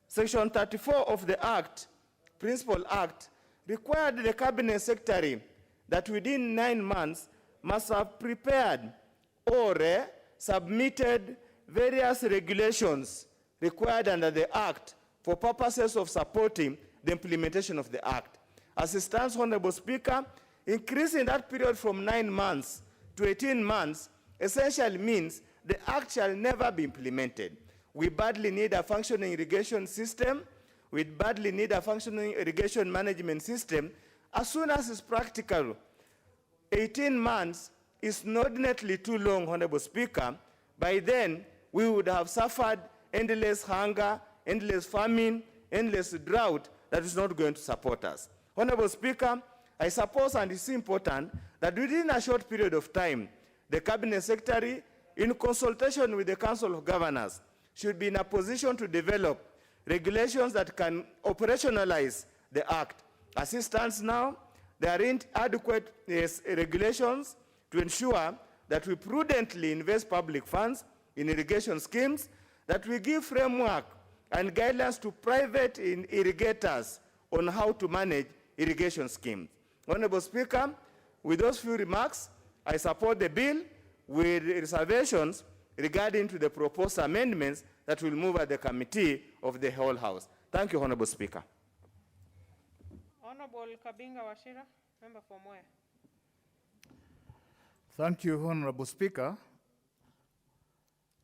Section 34 of the Act, Principal Act, required the Cabinet Secretary that within 9 months must have prepared or submitted various regulations required under the Act for purposes of supporting the implementation of the Act. As it stands, Honorable Speaker, increasing that period from 9 months to 18 months essentially means the Act shall never be implemented. We badly need a functioning irrigation system. We badly need a functioning irrigation management system as soon as it's practical. 18 months is inordinately too long, Honorable Speaker. By then, we would have suffered endless hunger, endless famine, endless drought that is not going to support us. Honorable Speaker, I suppose, and it's important, that within a short period of time, the Cabinet Secretary, in consultation with the Council of Governors, should be in a position to develop regulations that can operationalize the Act. As it stands now, there aren't adequate regulations to ensure that we prudently invest public funds in irrigation schemes, that we give framework and guidelines to private irrigators on how to manage irrigation schemes. Honorable Speaker, with those few remarks, I support the bill with reservations regarding to the proposed amendments that will move at the Committee of the Whole House. Thank you, Honorable Speaker. Honorable Kabinga Wachira, member for Moya. Thank you, Honorable Speaker.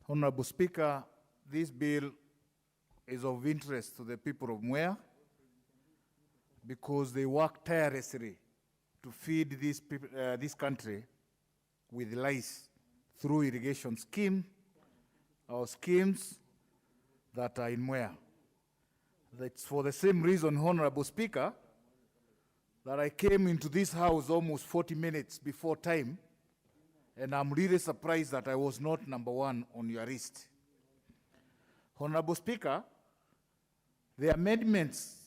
Honorable Speaker, this bill is of interest to the people of Mwea because they work tirelessly to feed this country with lice through irrigation scheme or schemes that are in Mwea. That's for the same reason, Honorable Speaker, that I came into this house almost 40 minutes before time and I'm really surprised that I was not number one on your list. Honorable Speaker, the amendments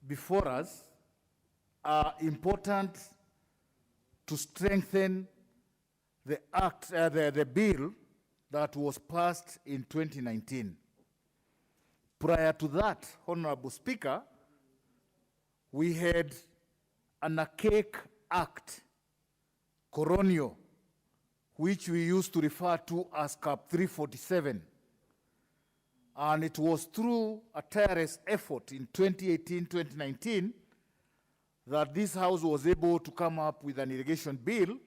before us are important to strengthen the act, the bill that was passed in 2019. Prior to that, Honorable Speaker, we had an archaic act, Coronio, which we used to refer to as Cap 347. And it was through a tireless effort in 2018-2019 that this House was able to come up with an irrigation bill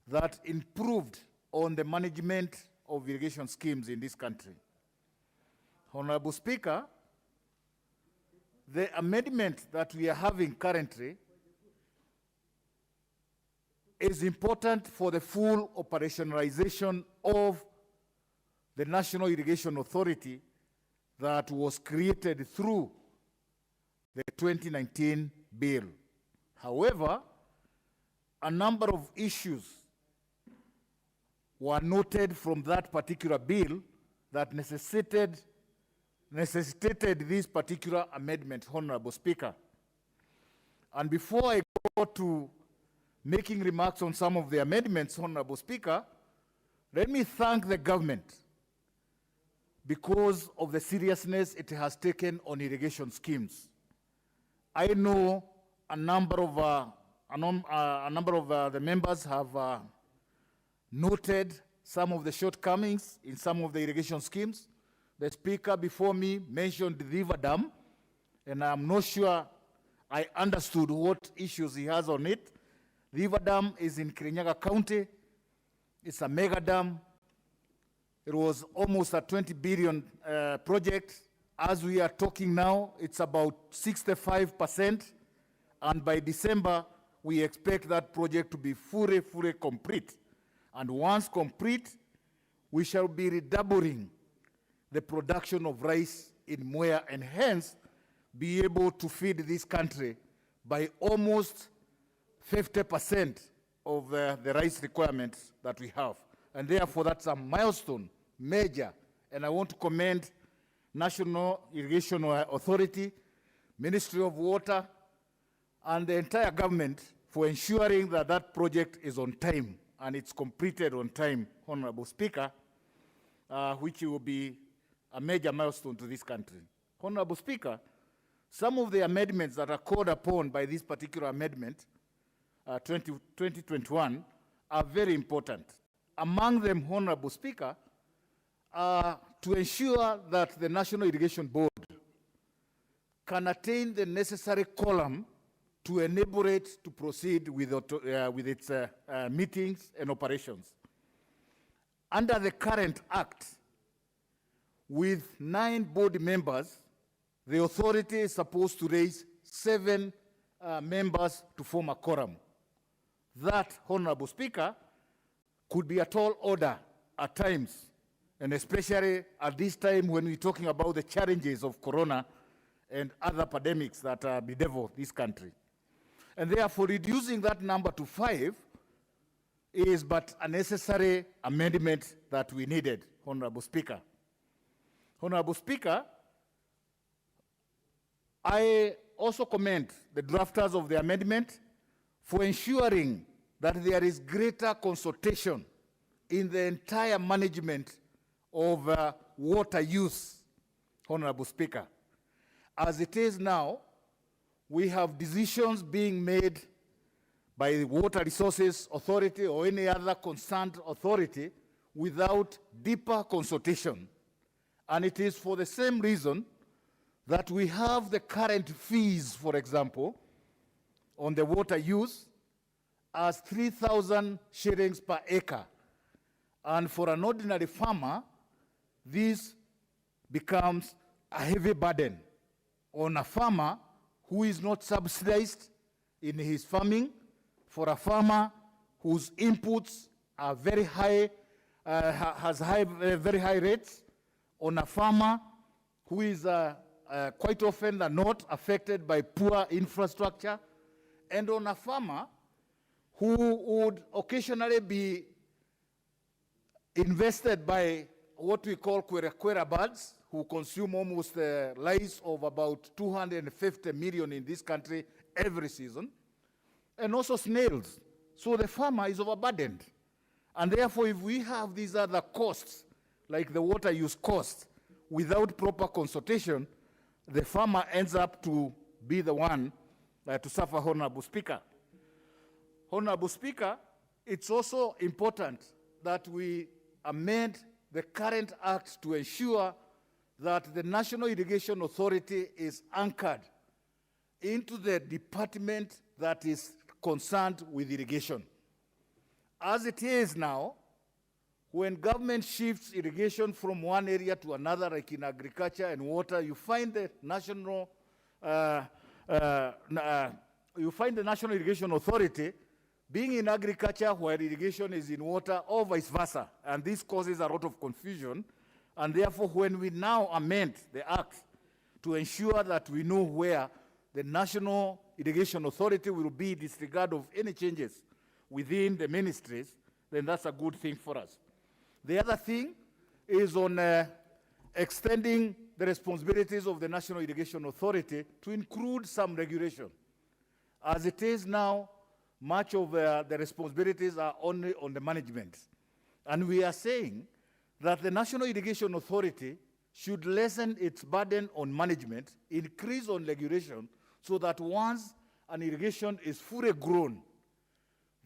that improved on the management of irrigation schemes in this country. Honorable Speaker, the amendment that we are having currently is important for the full operationalization of the National Irrigation Authority that was created through the 2019 bill. However, a number of issues were noted from that particular bill that necessitated this particular amendment, Honorable Speaker. And before I go to making remarks on some of the amendments, Honorable Speaker, let me thank the government because of the seriousness it has taken on irrigation schemes. I know a number of the members have noted some of the shortcomings in some of the irrigation schemes. The speaker before me mentioned the River Dam, and I'm not sure I understood what issues he has on it. The River Dam is in Kirinyaga County. It's a mega dam. It was almost a 20 billion project. As we are talking now, it's about 65%, and by December, we expect that project to be fully complete. And once complete, we shall be redoubling the production of rice in Mwea, and hence be able to feed this country by almost 50% of the rice requirements that we have. And therefore, that's a milestone, major, and I want to commend National Irrigation Authority, Ministry of Water, and the entire government for ensuring that that project is on time and it's completed on time, Honorable Speaker, which will be a major milestone to this country. Honorable Speaker, some of the amendments that are called upon by this particular amendment, 2021, are very important. Among them, Honorable Speaker, to ensure that the National Irrigation Board can attain the necessary quorum to enable it to proceed with its meetings and operations. Under the current Act, with 9 board members, the authority is supposed to raise 7 members to form a quorum. That, Honorable Speaker, could be a tall order at times, and especially at this time when we're talking about the challenges of corona and other pandemics that bedevil this country. And therefore, reducing that number to 5 is but a necessary amendment that we needed, Honorable Speaker. Honorable Speaker, I also commend the drafters of the amendment for ensuring that there is greater consultation in the entire management of water use, Honorable Speaker. As it is now, we have decisions being made by the Water Resources Authority or any other concerned authority without deeper consultation. And it is for the same reason that we have the current fees, for example, on the water use as 3,000 shillings per acre. And for an ordinary farmer, this becomes a heavy burden on a farmer who is not subsidized in his farming, for a farmer whose inputs are very high, very high rates, on a farmer who is quite often not affected by poor infrastructure, and on a farmer who would occasionally be invested by what we call quera birds, who consume almost lice of about 250 million in this country every season, and also snails. So the farmer is overburdened. And therefore, if we have these other costs, like the water use costs, without proper consultation, the farmer ends up to be the one to suffer, Honorable Speaker. Honorable Speaker, it's also important that we amend the current act to ensure that the National Irrigation Authority is anchored into the department that is concerned with irrigation. As it is now, when government shifts irrigation from one area to another, like in agriculture and water, you find the National Irrigation Authority being in agriculture where irrigation is in water, or vice versa. And this causes a lot of confusion. And therefore, when we now amend the act to ensure that we know where the National Irrigation Authority will be in disregard of any changes within the ministries, then that's a good thing for us. The other thing is on extending the responsibilities of the National Irrigation Authority to include some regulation. As it is now, much of the responsibilities are only on the management. And we are saying that the National Irrigation Authority should lessen its burden on management, increase on regulation, so that once an irrigation is fully grown,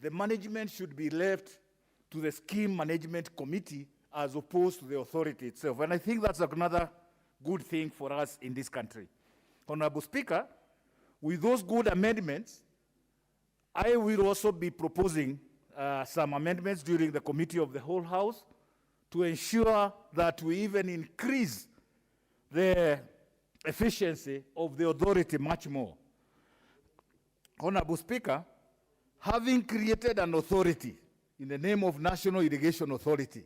the management should be left to the scheme management committee as opposed to the authority itself. And I think that's another good thing for us in this country. Honorable Speaker, with those good amendments, I will also be proposing some amendments during the committee of the whole House to ensure that we even increase the efficiency of the authority much more. Honorable Speaker, having created an authority in the name of National Irrigation Authority,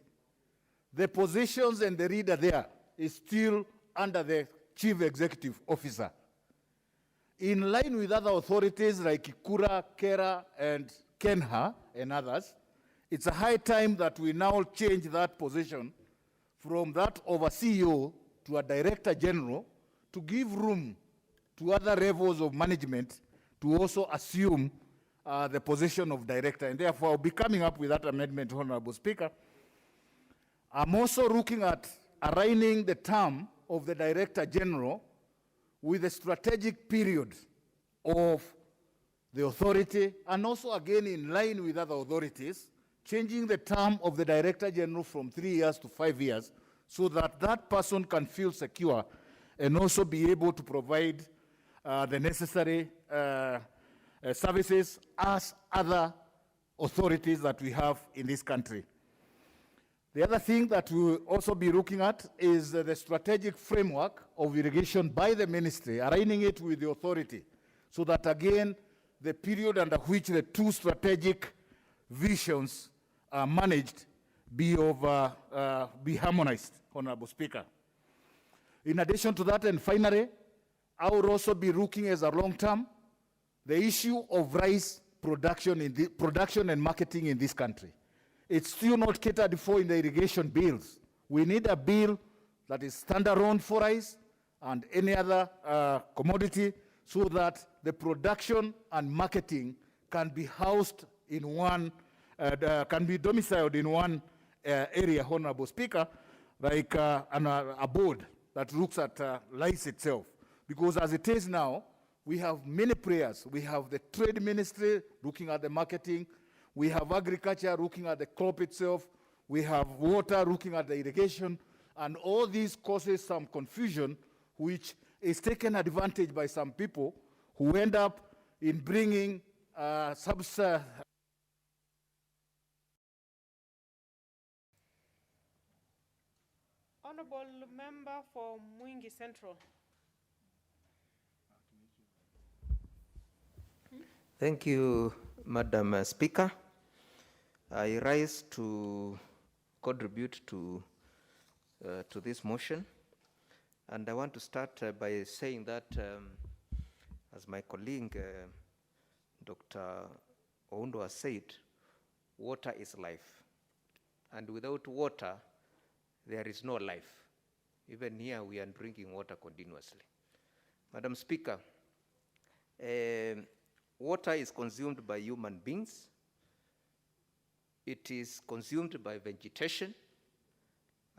the positions and the reader there is still under the Chief Executive Officer. In line with other authorities like Ikura, Kera, and Kenha, and others, it's a high time that we now change that position from that of a CEO to a Director General to give room to other levels of management to also assume the position of Director. And therefore, I'll be coming up with that amendment, Honorable Speaker. I'm also looking at aligning the term of the Director General with a strategic period of the authority, and also again in line with other authorities, changing the term of the Director General from 3 years to 5 years, so that that person can feel secure and also be able to provide the necessary services as other authorities that we have in this country. The other thing that we'll also be looking at is the strategic framework of irrigation by the ministry, aligning it with the authority, so that again, the period under which the two strategic visions are managed be harmonized, Honorable Speaker. In addition to that, and finally, I will also be looking as a long term the issue of rice production and marketing in this country. It's still not catered for in the irrigation bills. We need a bill that is standalone for rice and any other commodity, so that the production and marketing can be housed in one, can be domiciled in one area, Honorable Speaker, like a board that looks at rice itself. Because as it is now, we have many players. We have the trade ministry looking at the marketing. We have agriculture looking at the crop itself. We have water looking at the irrigation. And all these causes some confusion, which is taken advantage by some people who end up in bringing Honorable Member for Mwingi Central. Thank you, Madam Speaker. I rise to contribute to this motion, and I want to start by saying that, as my colleague Dr. Oundo has said, water is life, And without water, there is no life. Even here, we are drinking water continuously. Madam Speaker, water is consumed by human beings. It is consumed by vegetation,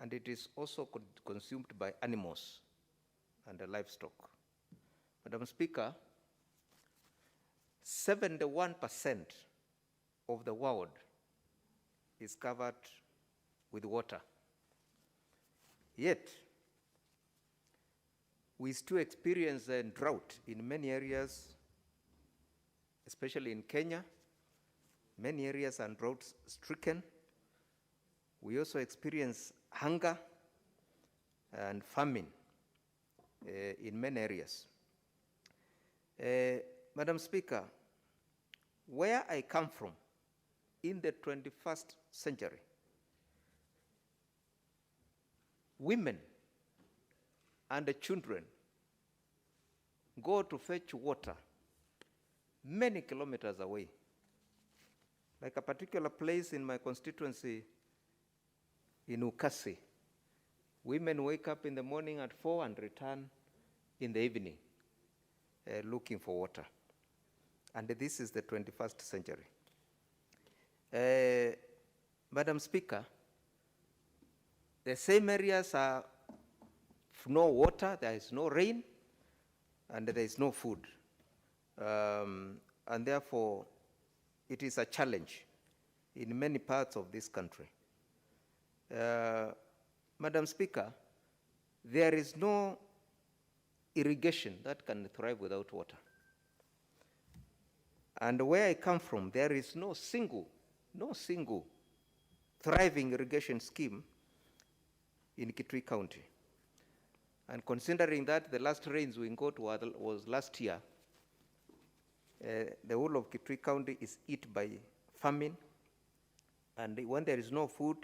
and it is also consumed by animals and the livestock. Madam Speaker, 71% of the world is covered with water. Yet, we still experience a drought in many areas, especially in Kenya. Many areas are drought-stricken. We also experience hunger and famine in many areas. Madam Speaker, where I come from, in the 21st century, women and the children go to fetch water many kilometers away. Like a particular place in my constituency in Ukasi, women wake up in the morning at 4 and return in the evening looking for water. And this is the 21st century. Madam Speaker, the same areas have no water, there is no rain, and there is no food. And therefore, it is a challenge in many parts of this country. Madam Speaker, there is no irrigation that can thrive without water. And where I come from, there is no single thriving irrigation scheme in Kitui County. And considering that the last rains we got was last year, the whole of Kitui County is hit by famine. And when there is no food,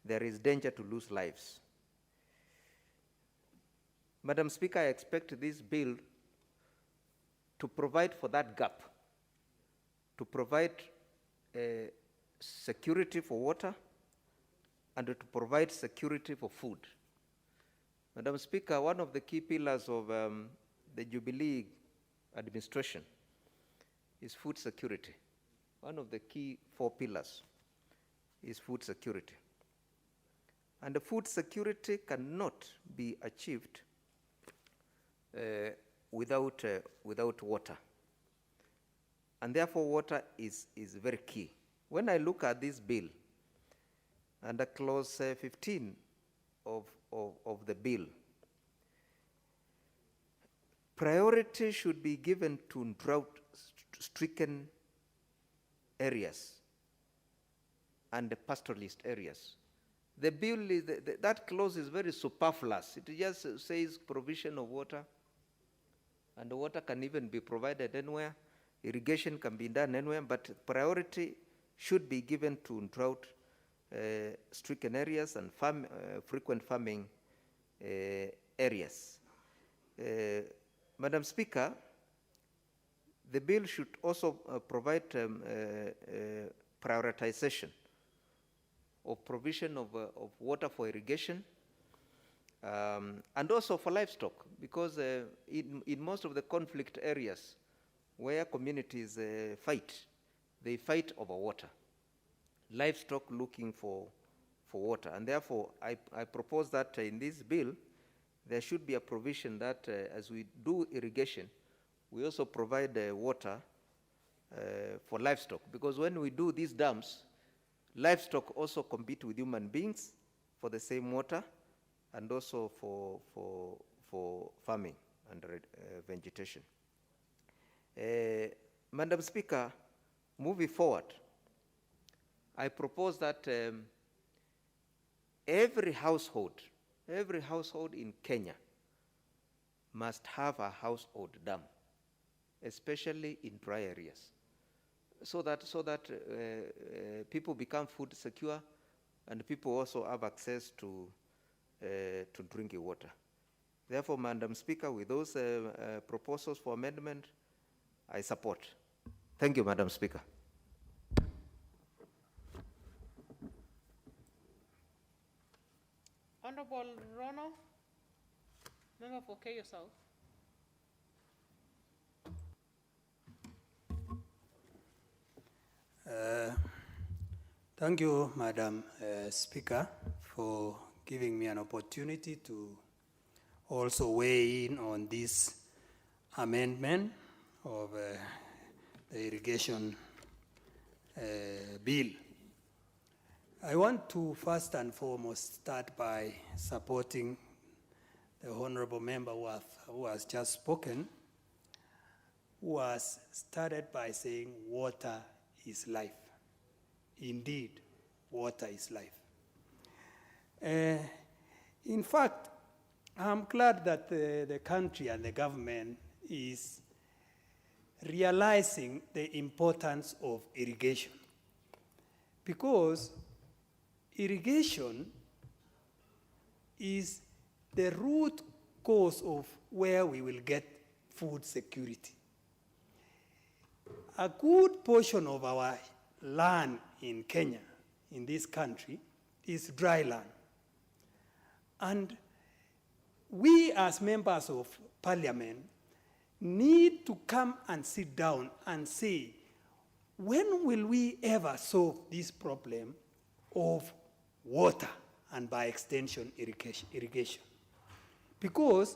there is danger to lose lives. Madam Speaker, I expect this bill to provide for that gap, to provide security for water, and to provide security for food. Madam Speaker, one of the key pillars of the Jubilee administration is food security. One of the key 4 pillars is food security. And the food security cannot be achieved without water. And therefore, water is very key. When I look at this bill, under clause 15 of the bill, priority should be given to drought-stricken areas and the pastoralist areas. The bill, that clause is very superfluous. It just says provision of water, and the water can even be provided anywhere. Irrigation can be done anywhere, but priority should be given to drought-stricken areas and frequent farming areas. Madam Speaker, the bill should also provide prioritization of provision of water for irrigation and also for livestock, because in most of the conflict areas where communities fight, they fight over water. Livestock looking for water, and therefore I propose that in this bill there should be a provision that as we do irrigation, we also provide water for livestock, because when we do these dams, livestock also compete with human beings for the same water and also for farming and vegetation. Madam Speaker, moving forward, I propose that every household in Kenya must have a household dam, especially in dry areas, so that people become food secure and people also have access to drinking water. Therefore, Madam Speaker, with those proposals for amendment, I support. Thank you, Madam Speaker. Honorable Rono, member for Keyo South. Thank you, Madam Speaker, for giving me an opportunity to also weigh in on this amendment of the irrigation bill. I want to first and foremost start by supporting the honorable member who has just spoken, who has started by saying water is life. Indeed, water is life. In fact, I'm glad that the country and the government is realizing the importance of irrigation, because irrigation is the root cause of where we will get food security. A good portion of our land in Kenya, in this country, is dry land. And we as members of parliament need to come and sit down and say, when will we ever solve this problem of water and by extension irrigation? Because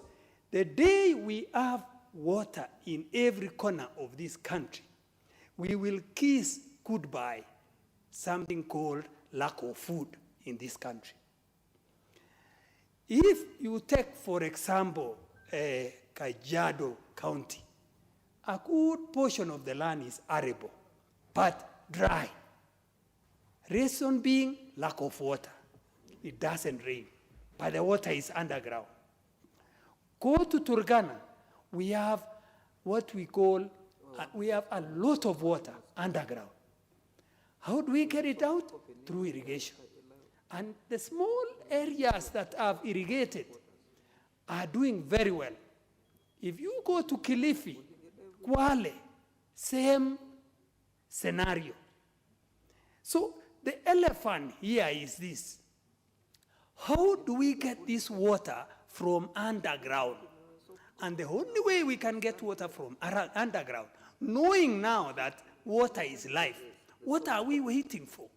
the day we have water in every corner of this country, we will kiss goodbye something called lack of food in this country. If you take, for example, Kajiado County, a good portion of the land is arable, but dry. Reason being lack of water. It doesn't rain, but the water is underground. Go to Turkana, we have what we call, we have a lot of water underground. How do we get it out? Through irrigation. And the small areas that have irrigated are doing very well. If you go to Kilifi, Kwale, same scenario. So the elephant here is this. How do we get this water from underground? And the only way we can get water from underground, knowing now that water is life, what are we waiting for?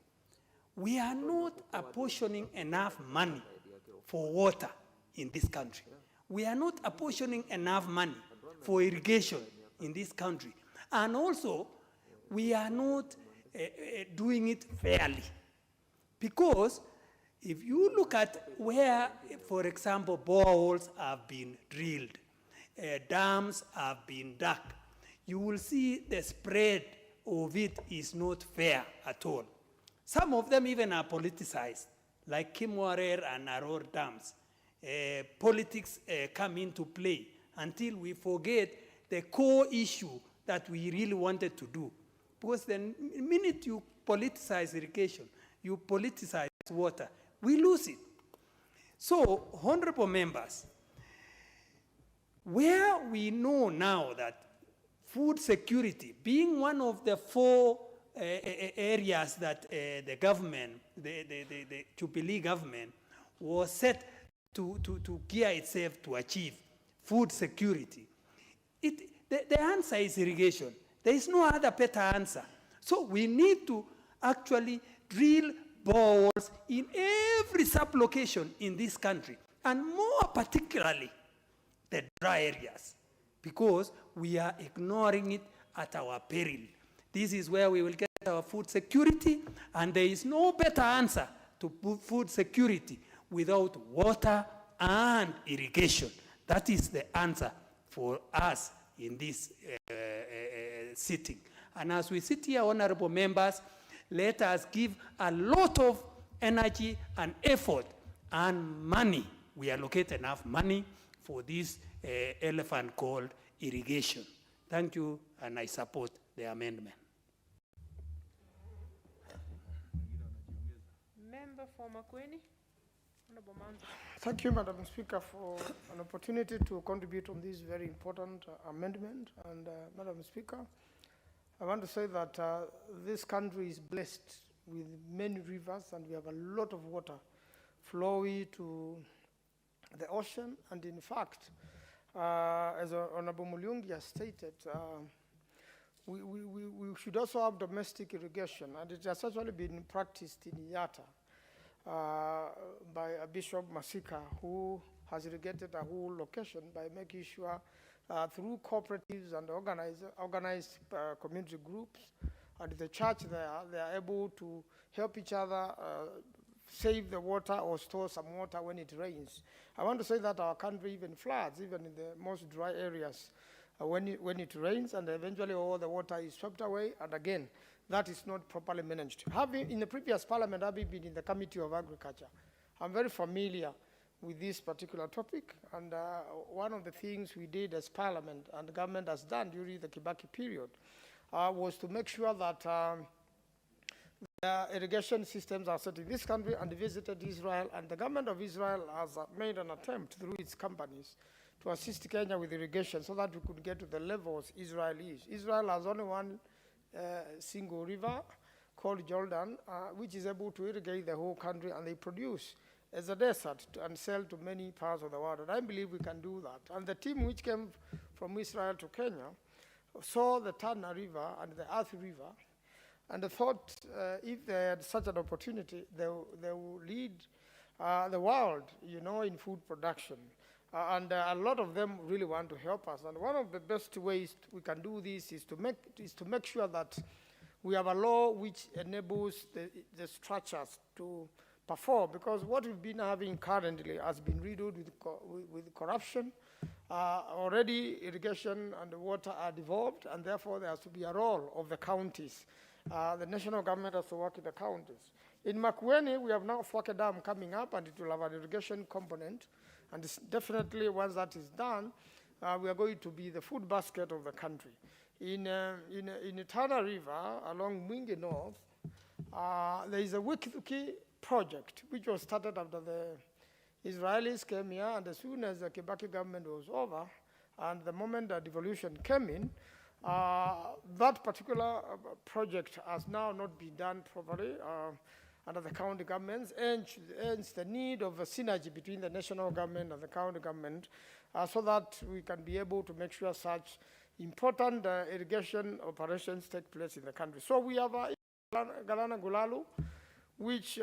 We are not apportioning enough money for water in this country. We are not apportioning enough money for irrigation in this country. And also, we are not doing it fairly. Because if you look at where, for example, boreholes have been drilled, dams have been dug, you will see the spread of it is not fair at all. Some of them even are politicized, like Kimwarer and Aror dams. Politics come into play until we forget the core issue that we really wanted to do. Because the minute you politicize irrigation, you politicize water, we lose it. So, honorable members, where we know now that food security, being one of the four areas that the government, the Jubilee government, was set to gear itself to achieve food security, the answer is irrigation. There is no other better answer. So we need to actually drill boreholes in every sub-location in this country, and more particularly the dry areas, because we are ignoring it at our peril. This is where we will get our food security, and there is no better answer to food security without water and irrigation. That is the answer for us in this sitting. And as we sit here, honorable members, let us give a lot of energy and effort and money. We allocate enough money for this elephant called irrigation. Thank you, and I support the amendment. Member for Makueni. Honorable Manzo. Thank you, Madam Speaker, for an opportunity to contribute on this very important amendment. And Madam Speaker, I want to say that this country is blessed with many rivers, and we have a lot of water flowy to the ocean. And in fact, as Honorable Mulyungi has stated, we should also have domestic irrigation, and it has actually been practiced in Yatta by Bishop Masika, who has irrigated a whole location by making sure through cooperatives and organized community groups and the church there, they are able to help each other save the water or store some water when it rains. I want to say that our country even floods, even in the most dry areas, when it rains, and eventually all the water is swept away, and again, that is not properly managed. In the previous parliament, having been in the Committee of Agriculture, I'm very familiar with this particular topic, and one of the things we did as parliament and the government has done during the Kibaki period was to make sure that irrigation systems are set in this country, and visited Israel, and the government of Israel has made an attempt through its companies to assist Kenya with irrigation so that we could get to the levels Israel is. Israel has only one single river called Jordan, which is able to irrigate the whole country, and they produce as a desert and sell to many parts of the world. And I believe we can do that. And the team which came from Israel to Kenya saw the Tana River and the Athi River, and they thought if they had such an opportunity, they would lead the world, in food production. And a lot of them really want to help us. And one of the best ways we can do this is to make sure that we have a law which enables the structures to perform. Because what we've been having currently has been riddled with corruption. Already irrigation and water are devolved, and therefore there has to be a role of the counties. The national government has to work in the counties. In Makueni, we have now Fwake Dam coming up, and it will have an irrigation component. And definitely, once that is done, we are going to be the food basket of the country. In Tana River, along Mwingi North, there is a Wikituki project, which was started after the Israelis came here, and as soon as the Kibaki government was over, and the moment the devolution came in, that particular project has now not been done properly under the county governments, and the need of a synergy between the national government and the county government so that we can be able to make sure such important irrigation operations take place in the country. So we have Galana Gulalu, which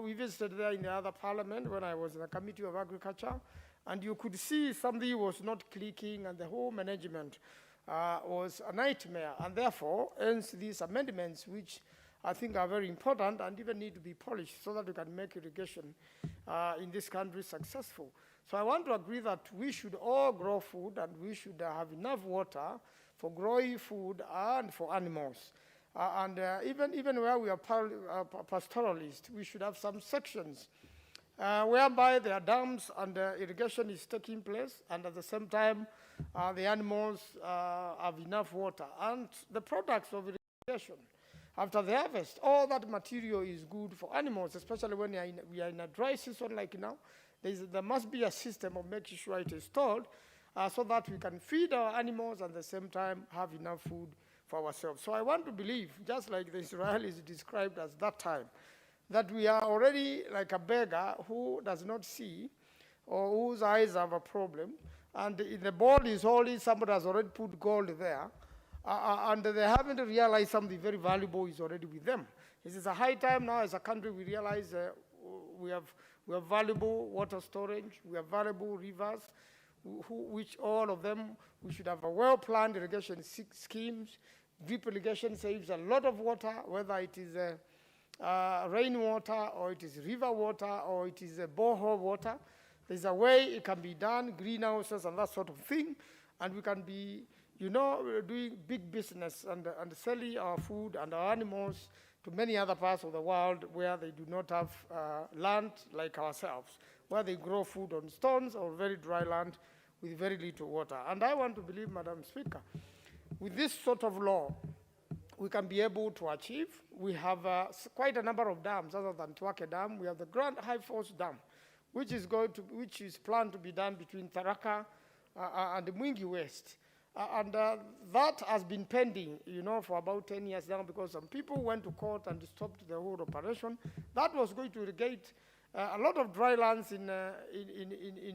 we visited there in the other parliament when I was in the Committee of Agriculture, and you could see something was not clicking, and the whole management was a nightmare, and therefore, hence these amendments, which I think are very important and even need to be polished so that we can make irrigation in this country successful. So I want to agree that we should all grow food, and we should have enough water for growing food and for animals. Even where we are pastoralists, we should have some sections whereby there are dams and irrigation is taking place, and at the same time, the animals have enough water. And the products of irrigation, after the harvest, all that material is good for animals, especially when we are in a dry season like now. There must be a system of making sure it is stored so that we can feed our animals and at the same time have enough food for ourselves. So I want to believe, just like the Israelis described as that time, that we are already like a beggar who does not see or whose eyes have a problem, and the ball is holding, somebody has already put gold there, and they haven't realized something very valuable is already with them. It is a high time now as a country we realize we have valuable water storage, we have valuable rivers, which all of them, we should have a well-planned irrigation schemes. Drip irrigation saves a lot of water, whether it is rainwater, or it is river water, or it is borehole water. There's a way it can be done, greenhouses and that sort of thing, and we can be doing big business and selling our food and our animals to many other parts of the world where they do not have land like ourselves, where they grow food on stones or very dry land with very little water. And I want to believe, Madam Speaker, with this sort of law, we can be able to achieve. We have quite a number of dams other than Twake Dam. We have the Grand High Force Dam, which is planned to be done between Tharaka and Mwingi West. That has been pending, for about 10 years now, because some people went to court and stopped the whole operation. That was going to irrigate a lot of dry lands in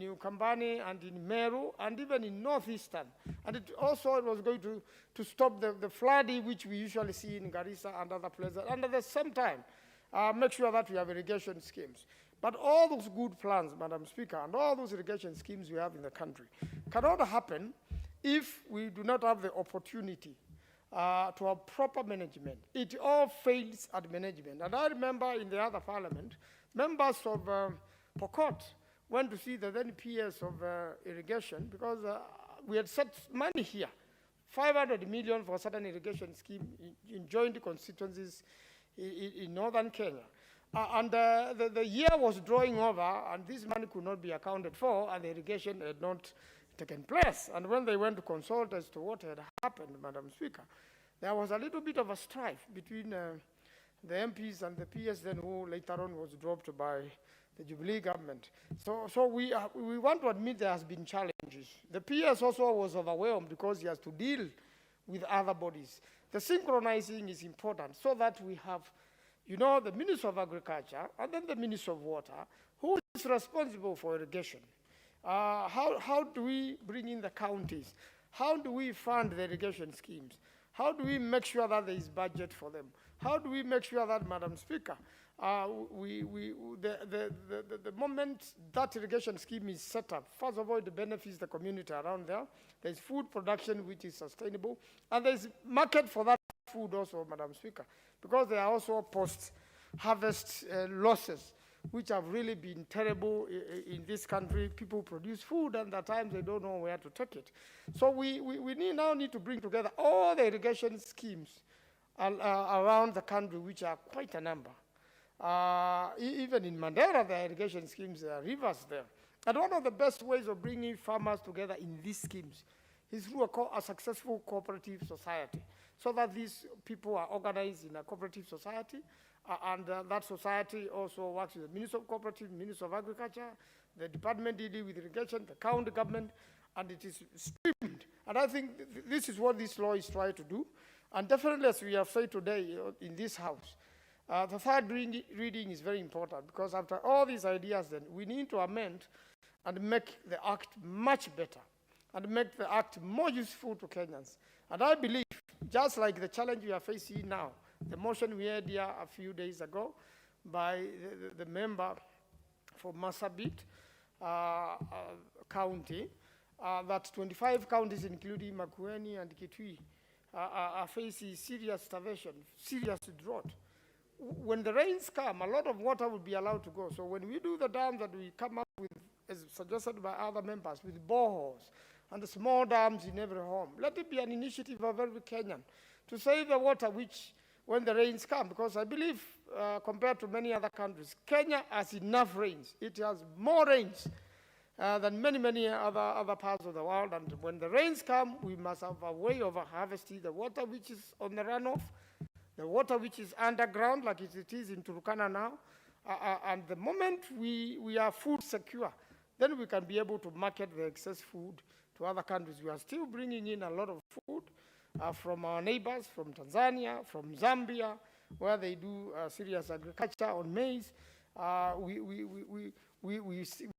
Ukambani and in Meru and even in northeastern. And it was going to stop the flooding which we usually see in Garissa and other places. And at the same time, make sure that we have irrigation schemes. But all those good plans, Madam Speaker, and all those irrigation schemes we have in the country cannot happen if we do not have the opportunity to have proper management. It all fails at management. And I remember in the other parliament, members of Pokot went to see the then PS of irrigation because we had set money here, 500 million for a certain irrigation scheme in joint constituencies in northern Kenya. The year was drawing over, and this money could not be accounted for, and the irrigation had not taken place. And when they went to consult as to what had happened, Madam Speaker, there was a little bit of a strife between the MPs and the PS then, who later on was dropped by the Jubilee government. So we want to admit there has been challenges. The PS also was overwhelmed because he has to deal with other bodies. The synchronizing is important so that we have, the Minister of Agriculture and then the Minister of Water, who is responsible for irrigation. How do we bring in the counties? How do we fund the irrigation schemes? How do we make sure that there is budget for them? How do we make sure that, Madam Speaker, the moment that irrigation scheme is set up, first of all, it benefits the community around there. There's food production which is sustainable, and there's market for that food also, Madam Speaker, because there are also post-harvest losses, which have really been terrible in this country. People produce food, and at times they don't know where to take it. So we now need to bring together all the irrigation schemes around the country, which are quite a number. Even in Mandera, there are irrigation schemes, there are rivers there. And one of the best ways of bringing farmers together in these schemes is through a successful cooperative society, so that these people are organized in a cooperative society, and that society also works with the Minister of Cooperative, Minister of Agriculture, the department dealing with irrigation, the county government, and it is streamed. And I think this is what this law is trying to do. And definitely, as we have said today in this House, the third reading is very important, because after all these ideas, then we need to amend and make the Act much better and make the Act more useful to Kenyans. And I believe, just like the challenge we are facing now, the motion we had here a few days ago by the member for Marsabit County, that 25 counties, including Makueni and Kitui, are facing serious starvation, serious drought. When the rains come, a lot of water will be allowed to go. So when we do the dams that we come up with, as suggested by other members, with boreholes and the small dams in every home, let it be an initiative of every Kenyan to save the water which, when the rains come, because I believe, compared to many other countries, Kenya has enough rains. It has more rains than many other parts of the world. And when the rains come, we must have a way of harvesting the water which is on the runoff, the water which is underground, like it is in Turkana now. And the moment we are food secure, then we can be able to market the excess food to other countries. We are still bringing in a lot of food from our neighbors, from Tanzania, from Zambia, where they do serious agriculture on maize. We see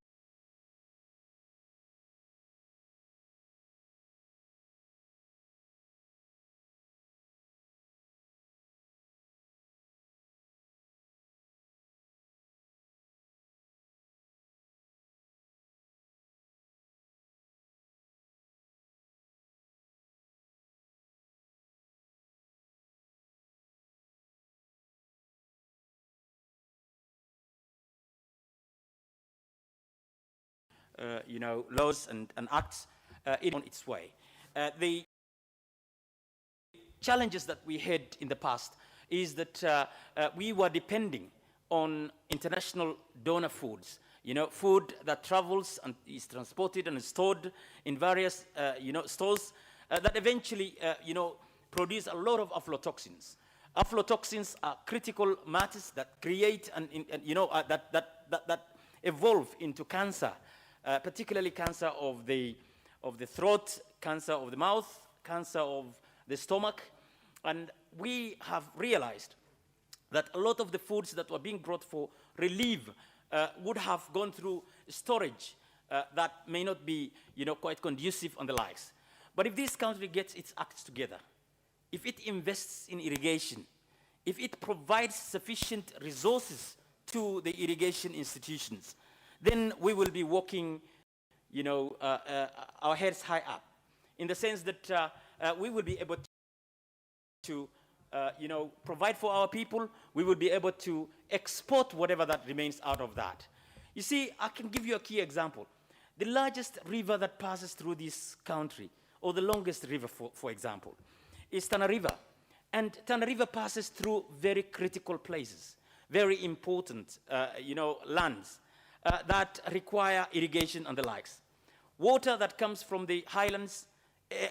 laws and acts on its way. The challenges that we had in the past is that we were depending on international donor foods, food that travels and is transported and stored in various, stores that eventually, produce a lot of aflatoxins. Aflatoxins are critical matters that create and that evolve into cancer, particularly cancer of the of the throat, cancer of the mouth, cancer of the stomach. And we have realized that a lot of the foods that were being brought for relief would have gone through storage that may not be, quite conducive and the likes. But if this country gets its acts together, if it invests in irrigation, if it provides sufficient resources to the irrigation institutions, then we will be walking, our heads high up, in the sense that we will be able to, provide for our people. We will be able to export whatever that remains out of that. You see, I can give you a key example. The largest river that passes through this country, or the longest river, for example, is Tana River. And Tana River passes through very critical places, very important, lands that require irrigation and the likes. Water that comes from the highlands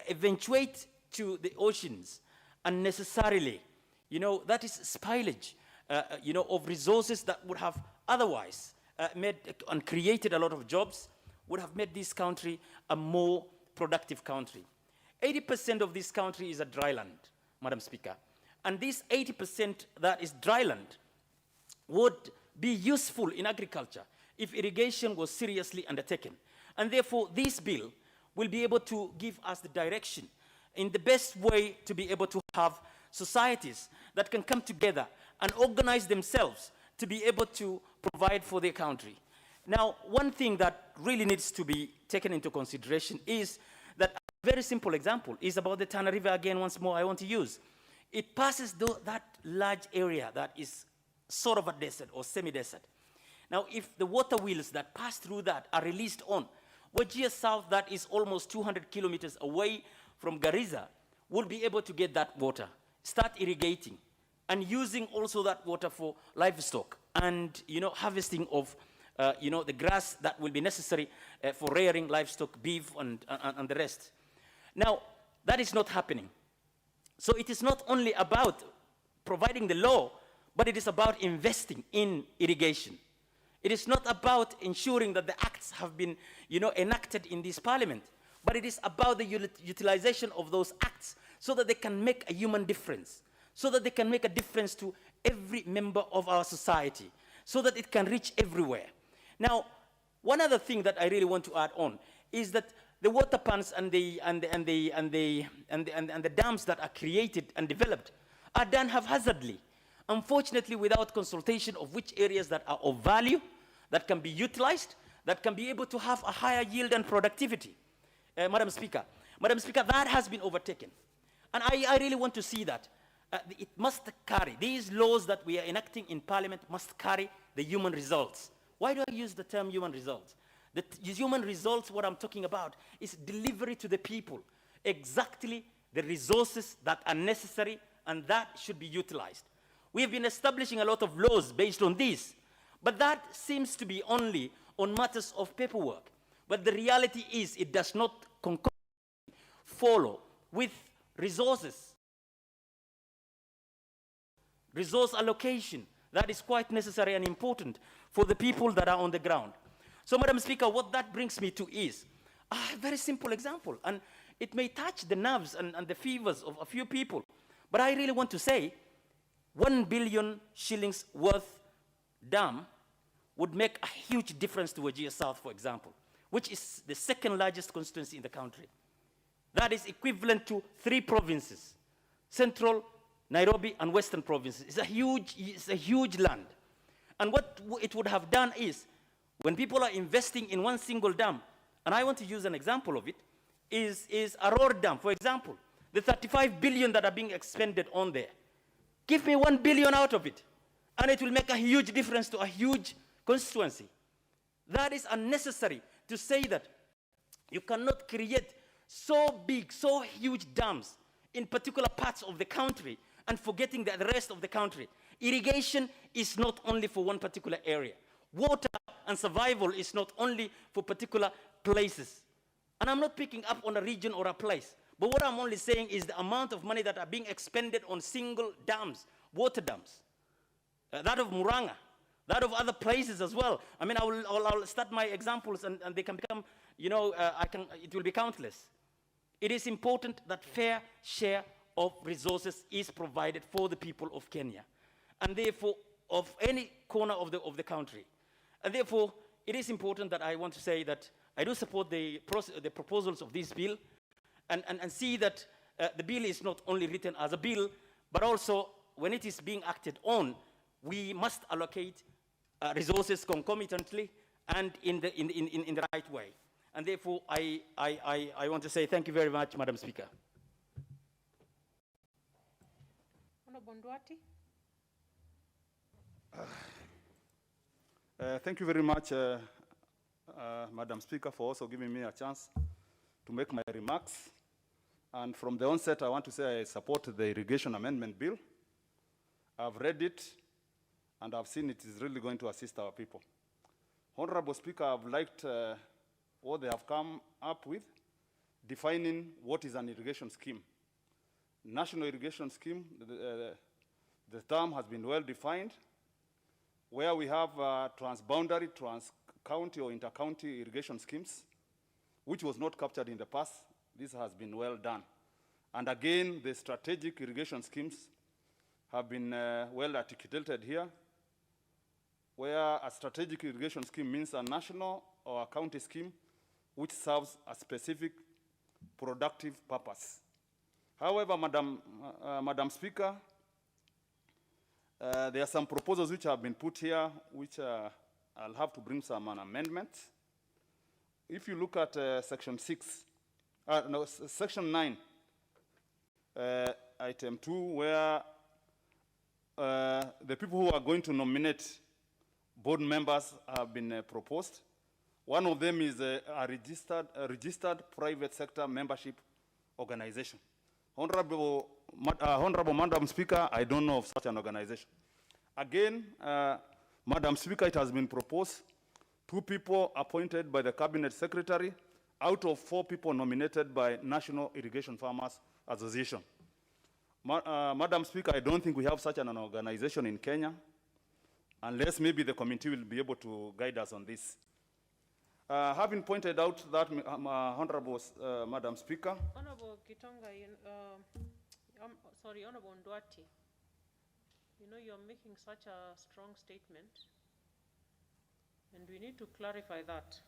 eventuate to the oceans unnecessarily. That is spillage, of resources that would have otherwise made and created a lot of jobs, would have made this country a more productive country. 80% of this country is a dry land, Madam Speaker. And this 80% that is dry land would be useful in agriculture if irrigation was seriously undertaken. And therefore, this bill will be able to give us the direction in the best way to be able to have societies that can come together and organize themselves to be able to provide for their country. Now, one thing that really needs to be taken into consideration is that a very simple example is about the Tana River. Again, once more, I want to use. It passes that large area that is sort of a desert or semi-desert. Now, if the water wheels that pass through that are released on Wajir South, that is almost 200 kilometers away from Garissa, will be able to get that water, start irrigating, and using also that water for livestock and, harvesting of, the grass that will be necessary for rearing livestock, beef, and the rest. Now, that is not happening. So it is not only about providing the law, but it is about investing in irrigation. It is not about ensuring that the acts have been, enacted in this parliament, but it is about the utilization of those acts so that they can make a human difference, so that they can make a difference to every member of our society, so that it can reach everywhere. Now, one other thing that I really want to add on is that the water pans and the dams that are created and developed are done haphazardly, unfortunately without consultation of which areas that are of value, that can be utilized, that can be able to have a higher yield and productivity. Madam Speaker, that has been overtaken. And I really want to see that. It must carry, these laws that we are enacting in Parliament must carry the human results. Why do I use the term human results? The human results, what I'm talking about, is delivery to the people, exactly the resources that are necessary and that should be utilized. We have been establishing a lot of laws based on this, but that seems to be only on matters of paperwork. But the reality is it does not follow with resources, resource allocation that is quite necessary and important for the people that are on the ground. So, Madam Speaker, what that brings me to is a very simple example, and it may touch the nerves and the fevers of a few people, but I really want to say 1 billion shillings worth dam would make a huge difference to Wajir South, for example, which is the second largest constituency in the country. That is equivalent to 3 provinces, Central, Nairobi, and Western provinces. It's a huge land. And what it would have done is, when people are investing in one single dam, and I want to use an example of it, is Aror Dam, for example, the 35 billion that are being expended on there. Give me 1 billion out of it, and it will make a huge difference to a huge constituency. That is unnecessary to say that you cannot create so big, so huge dams in particular parts of the country and forgetting the rest of the country. Irrigation is not only for one particular area. Water and survival is not only for particular places. And I'm not picking up on a region or a place, but what I'm only saying is the amount of money that are being expended on single dams, water dams, that of Muranga, that of other places as well. I mean, I'll start my examples and they can become it will be countless. It is important that fair share of resources is provided for the people of Kenya, and therefore of any corner of the country. And therefore, it is important that I want to say that I do support the proposals of this bill, and see that the bill is not only written as a bill, but also when it is being acted on, we must allocate resources concomitantly and in the right way. And therefore, I want to say thank you very much, Madam Speaker. Honorable Ndwati. Thank you very much, Madam Speaker, for also giving me a chance to make my remarks. And from the onset, I want to say I support the Irrigation Amendment Bill. I've read it, and I've seen it is really going to assist our people. Honorable Speaker, I've liked what they have come up with, defining what is an irrigation scheme. National irrigation scheme, the term has been well defined, where we have transboundary, trans-county or inter-county irrigation schemes, which was not captured in the past. This has been well done. And again, the strategic irrigation schemes have been well articulated here, where a strategic irrigation scheme means a national or a county scheme which serves a specific productive purpose. However, Madam Speaker, there are some proposals which have been put here, which I'll have to bring some amendments. If you look at Section 9, Item 2, where the people who are going to nominate board members have been proposed. One of them is a registered private sector membership organization. Honorable Madam Speaker, I don't know of such an organization. Again, Madam Speaker, it has been proposed 2 people appointed by the Cabinet Secretary out of 4 people nominated by National Irrigation Farmers Association. Madam Speaker, I don't think we have such an organization in Kenya, unless maybe the committee will be able to guide us on this. Having pointed out that, Honorable Madam Speaker. Honorable Kitonga, Honorable Ndwati, you're making such a strong statement, and we need to clarify that.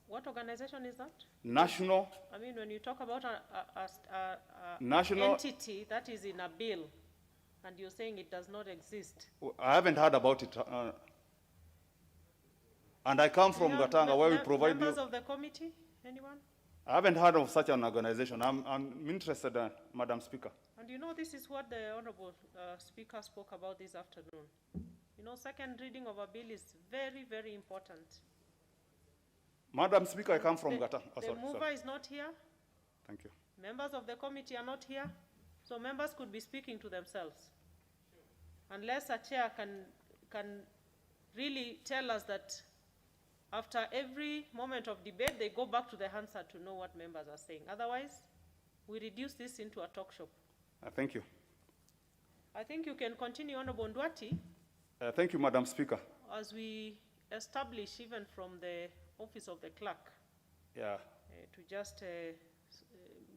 What organization is that? National. I mean, when you talk about a national entity that is in a bill, and you're saying it does not exist. I haven't heard about it. And I come from Gatanga, where we provide members of the committee? Anyone? I haven't heard of such an organization. I'm interested, Madam Speaker. And this is what the Honorable Speaker spoke about this afternoon. Second reading of a bill is very, very important. Madam Speaker, I come from Gatanga. The mover is not here. Thank you. Members of the committee are not here. So members could be speaking to themselves. Unless a chair can really tell us that after every moment of debate, they go back to the Hansard to know what members are saying. Otherwise, we reduce this into a talk shop. Thank you. I think you can continue, Honorable Ndwati. Thank you, Madam Speaker. As we establish even from the office of the clerk, to just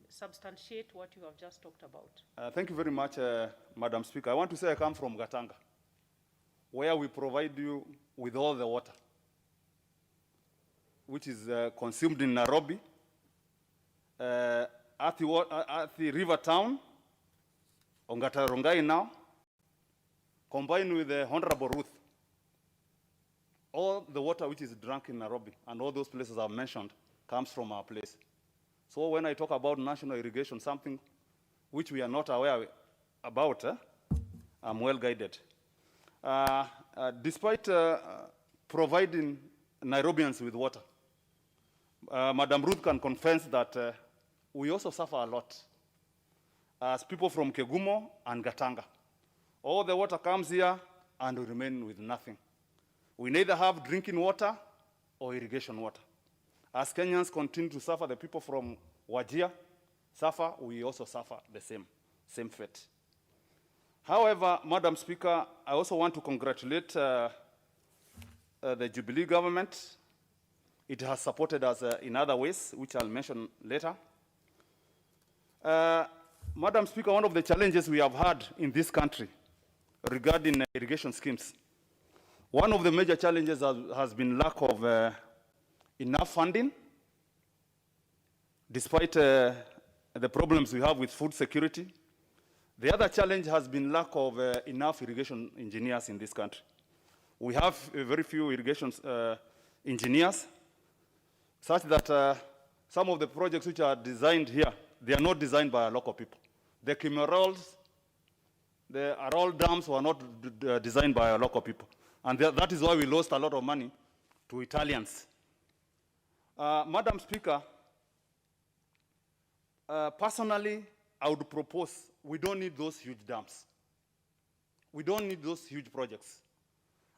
substantiate what you have just talked about. Thank you very much, Madam Speaker. I want to say I come from Gatanga, where we provide you with all the water, which is consumed in Nairobi, at the river town, Ongata now, combined with the Honorable Ruth. All the water which is drunk in Nairobi and all those places I've mentioned comes from our place. So when I talk about national irrigation, something which we are not aware about, I'm well guided. Despite providing Nairobians with water, Madam Ruth can confess that we also suffer a lot as people from Kegumo and Gatanga. All the water comes here and we remain with nothing. We neither have drinking water or irrigation water. As Kenyans continue to suffer, the people from Wajir suffer, we also suffer the same fate. However, Madam Speaker, I also want to congratulate the Jubilee government It has supported us in other ways, which I'll mention later. Madam Speaker, one of the challenges we have had in this country regarding irrigation schemes, one of the major challenges has been lack of enough funding, despite the problems we have with food security. The other challenge has been lack of enough irrigation engineers in this country. We have very few irrigation engineers, such that some of the projects which are designed here, they are not designed by local people. The Kimerals, the Aral dams were not designed by local people. And that is why we lost a lot of money to Italians. Madam Speaker, personally, I would propose we don't need those huge dams. We don't need those huge projects.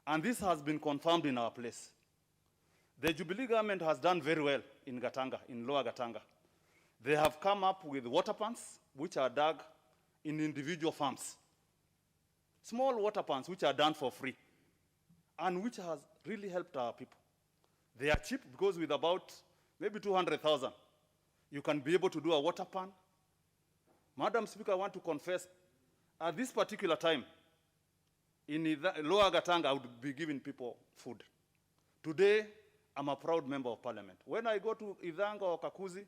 And this has been confirmed in our place. The Jubilee government has done very well in Gatanga, in Lower Gatanga. They have come up with water pans, which are dug in individual farms. Small water pans, which are done for free, and which has really helped our people. They are cheap because with about maybe 200,000, you can be able to do a water pan. Madam Speaker, I want to confess, at this particular time, in Lower Gatanga, I would be giving people food. Today, I'm a proud member of parliament. When I go to Idhanga or Kakuzi,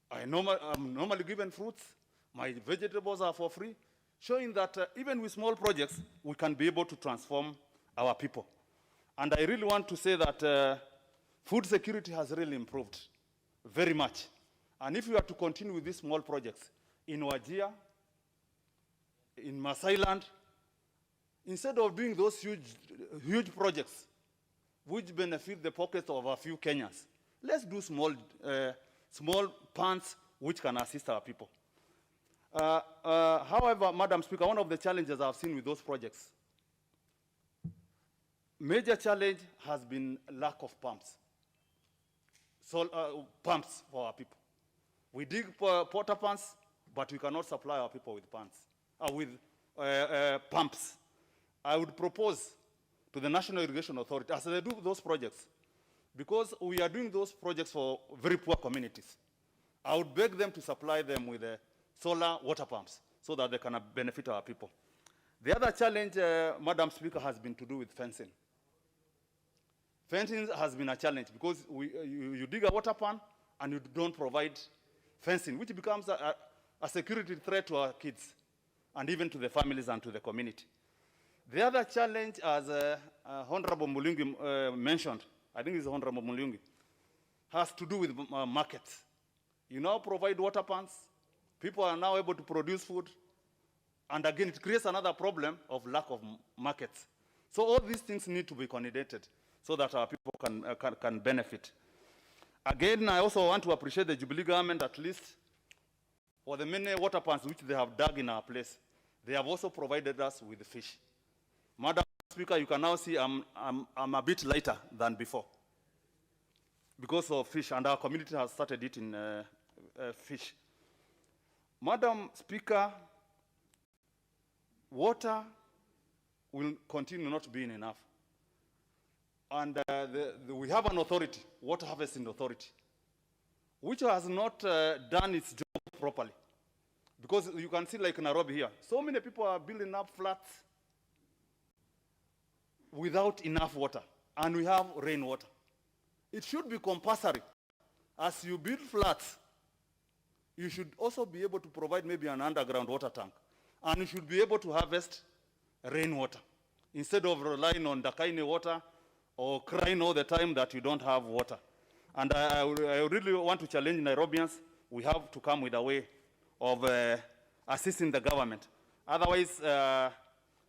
I'm normally given fruits. My vegetables are for free, showing that even with small projects, we can be able to transform our people. And I really want to say that food security has really improved very much. And if we are to continue with these small projects in Wajir, in Masai Land, instead of doing those huge projects which benefit the pockets of a few Kenyans, let's do small pans which can assist our people. However, Madam Speaker, one of the challenges I've seen with those projects, major challenge has been lack of pumps. Pumps for our people. We dig porta pans, but we cannot supply our people with pumps. I would propose to the National Irrigation Authority, as they do those projects, because we are doing those projects for very poor communities, I would beg them to supply them with solar water pumps so that they can benefit our people. The other challenge, Madam Speaker, has been to do with fencing. Fencing has been a challenge because you dig a water pan and you don't provide fencing, which becomes a security threat to our kids and even to the families and to the community. The other challenge, as Honorable Mulungi mentioned, I think it's Honorable Mulungi, has to do with markets. You now provide water pans, people are now able to produce food, and again, it creates another problem of lack of markets. So all these things need to be coordinated so that our people can benefit. Again, I also want to appreciate the Jubilee government, at least for the many water pans which they have dug in our place. They have also provided us with fish. Madam Speaker, you can now see I'm a bit lighter than before because of fish, and our community has started eating fish. Madam Speaker, water will continue not being enough. And we have an authority, Water Harvesting Authority, which has not done its job properly. Because you can see, like Nairobi here, so many people are building up flats without enough water, and we have rainwater. It should be compulsory. As you build flats, you should also be able to provide maybe an underground water tank, and you should be able to harvest rainwater instead of relying on Dakaine water or crying all the time that you don't have water. And I really want to challenge Nairobians. We have to come with a way of assisting the government. Otherwise,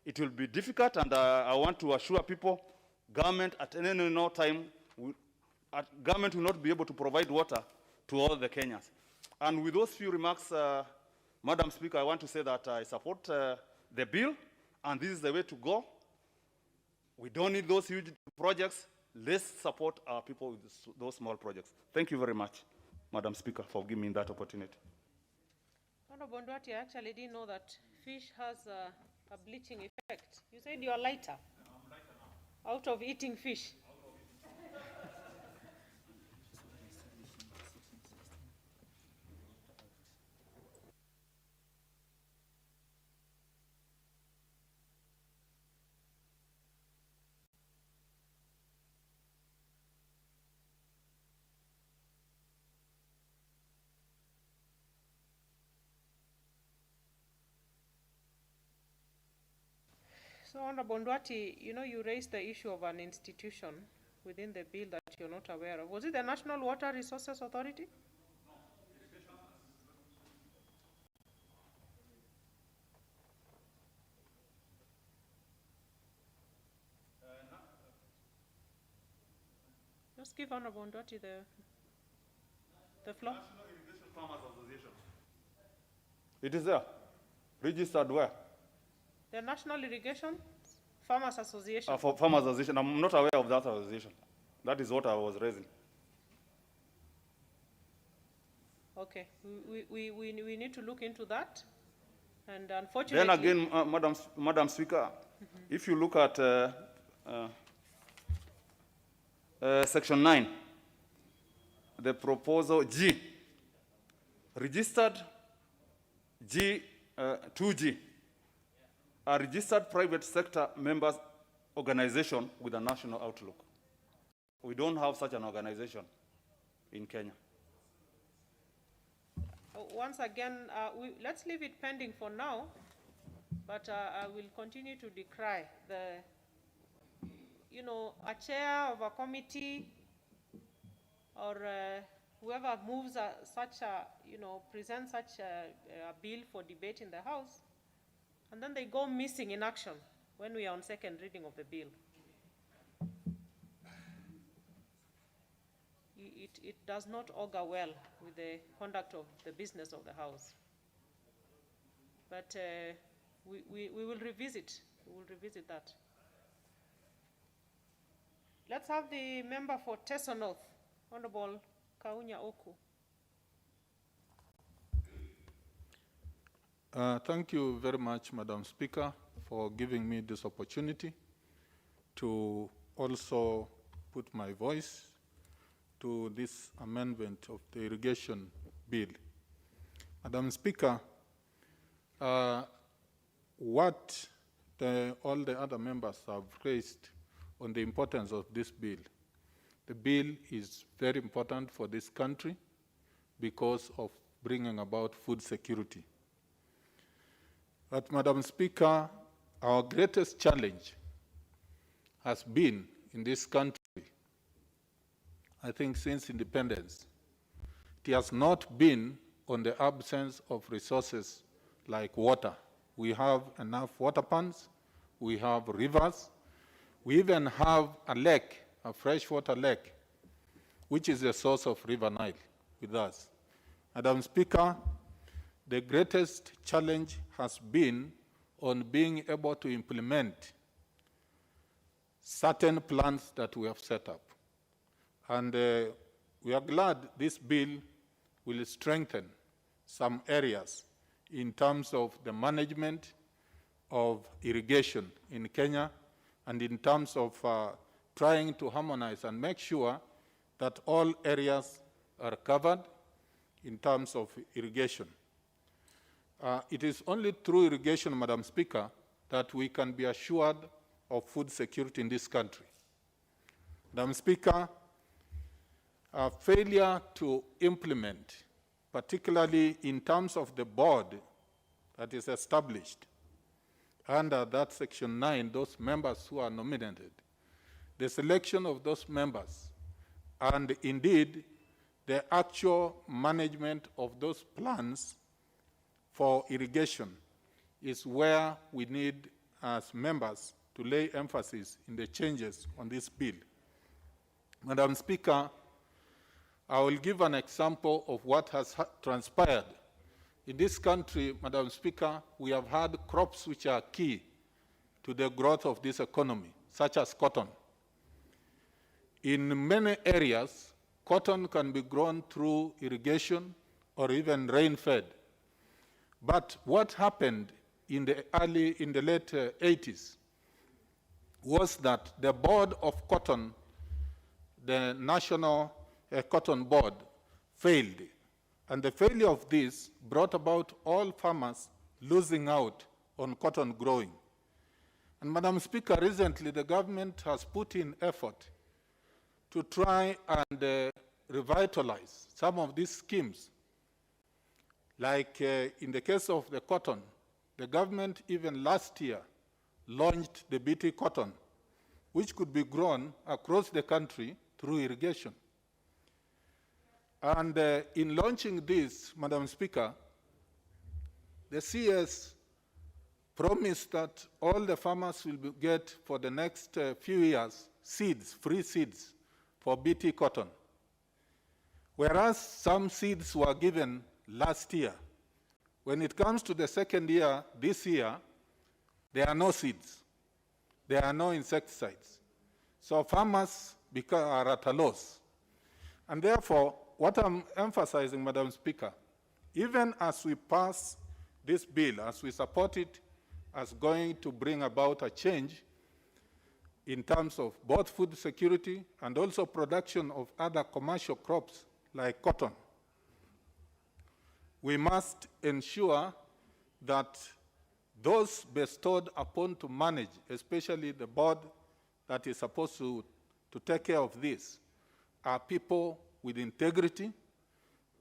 it will be difficult, and I want to assure people, government at any time, government will not be able to provide water to all the Kenyans. And with those few remarks, Madam Speaker, I want to say that I support the bill, and this is the way to go. We don't need those huge projects. Let's support our people with those small projects. Thank you very much, Madam Speaker, for giving me that opportunity. Honorable Ndwati, I actually didn't know that fish has a bleaching effect. You said you are lighter. I'm lighter now. Out of eating fish. So, Honorable Ndwati, you know, you raised the issue of an institution within the bill that you're not aware of. Was it the National Water Resources Authority? Just give Honorable Ndwati the floor. National Irrigation Farmers Association. It is there. Registered where? The National Irrigation Farmers Association. For Farmers Association. I'm not aware of that association. That is what I was raising. Okay, we need to look into that. And unfortunately... Then again, Madam Speaker, if you look at Section 9, the proposal G, registered 2G, a registered private sector members organization with a national outlook. We don't have such an organization in Kenya. Once again, let's leave it pending for now, but I will continue to decry a chair of a committee or whoever moves presents such a bill for debate in the House, and then they go missing in action when we are on second reading of the bill. It does not augur well with the conduct of the business of the House. But we will revisit. We will revisit that. Let's have the member for Teso North, Honorable Kaunya Oku. Thank you very much, Madam Speaker, for giving me this opportunity to also put my voice to this amendment of the irrigation bill. Madam Speaker, what all the other members have raised on the importance of this bill. The bill is very important for this country because of bringing about food security. But Madam Speaker, our greatest challenge has been in this country, I think since independence, it has not been on the absence of resources like water. We have enough water ponds, we have rivers, we even have a lake, a freshwater lake, which is the source of River Nile with us. Madam Speaker, the greatest challenge has been on being able to implement certain plans that we have set up. And we are glad this bill will strengthen some areas in terms of the management of irrigation in Kenya and in terms of trying to harmonize and make sure that all areas are covered in terms of irrigation. It is only through irrigation, Madam Speaker, that we can be assured of food security in this country. Madam Speaker, failure to implement, particularly in terms of the board that is established under that Section 9, those members who are nominated, the selection of those members, and indeed the actual management of those plans for irrigation is where we need, as members, to lay emphasis in the changes on this bill. Madam Speaker, I will give an example of what has transpired. In this country, Madam Speaker, we have had crops which are key to the growth of this economy, such as cotton. In many areas, cotton can be grown through irrigation or even rain-fed. But what happened in the late 80s was that the board of cotton, the National Cotton Board, failed. And the failure of this brought about all farmers losing out on cotton growing. And Madam Speaker, recently the government has put in effort to try and revitalize some of these schemes. Like in the case of the cotton, the government even last year launched the BT cotton, which could be grown across the country through irrigation. And in launching this, Madam Speaker, the CS promised that all the farmers will get for the next few years seeds, free seeds for BT cotton. Whereas some seeds were given last year. When it comes to the second year, this year, there are no seeds. There are no insecticides. So farmers are at a loss. And therefore, what I'm emphasizing, Madam Speaker, even as we pass this bill, as we support it as going to bring about a change in terms of both food security and also production of other commercial crops like cotton, we must ensure that those bestowed upon to manage, especially the board that is supposed to take care of this, are people with integrity,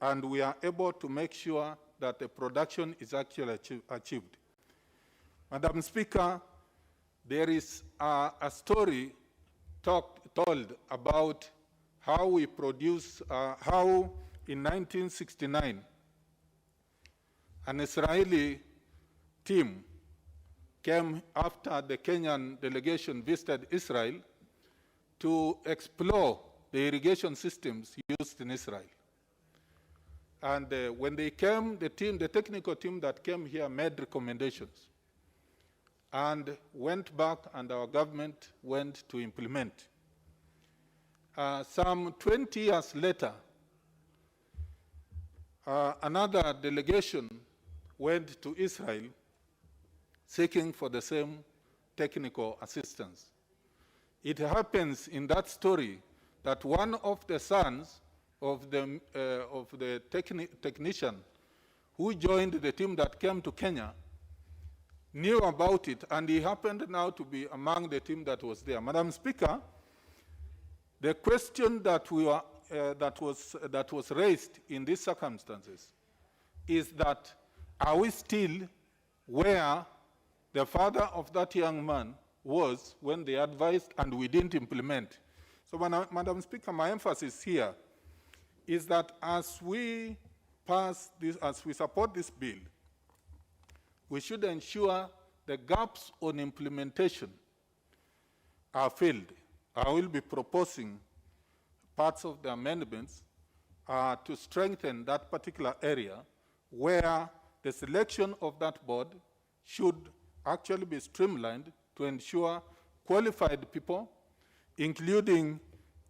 and we are able to make sure that the production is actually achieved. Madam Speaker, there is a story told about how we produce, how in 1969, an Israeli team came after the Kenyan delegation visited Israel to explore the irrigation systems used in Israel. And when they came, the technical team that came here made recommendations and went back, and our government went to implement. Some 20 years later, another delegation went to Israel seeking for the same technical assistance. It happens in that story that one of the sons of the technician who joined the team that came to Kenya knew about it, and he happened now to be among the team that was there. Madam Speaker, the question that was raised in these circumstances is that, are we still where the father of that young man was when they advised and we didn't implement? So, Madam Speaker, my emphasis here is that as we pass this, as we support this bill, we should ensure the gaps on implementation are filled. I will be proposing parts of the amendments to strengthen that particular area where the selection of that board should actually be streamlined to ensure qualified people, including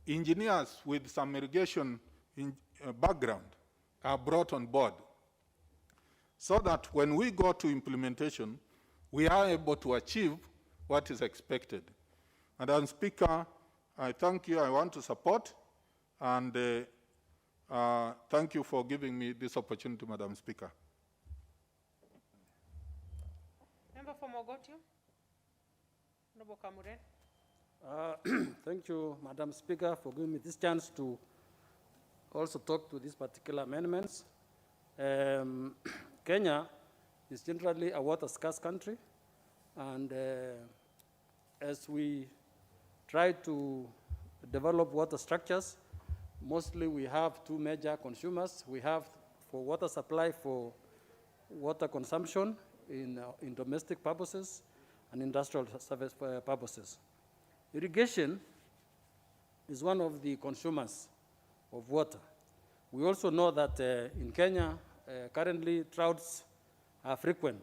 engineers with some irrigation background, are brought on board, so that when we go to implementation, we are able to achieve what is expected. Madam Speaker, I thank you. I want to support, and thank you for giving me this opportunity, Madam Speaker. Member for Mogotio. Honorable Kamuren. Thank you, Madam Speaker, for giving me this chance to also talk to these particular amendments. Kenya is generally a water-scarce country, and as we try to develop water structures, mostly we have two major consumers. We have for water supply for water consumption in domestic purposes and industrial service purposes. Irrigation is one of the consumers of water. We also know that in Kenya, currently droughts are frequent,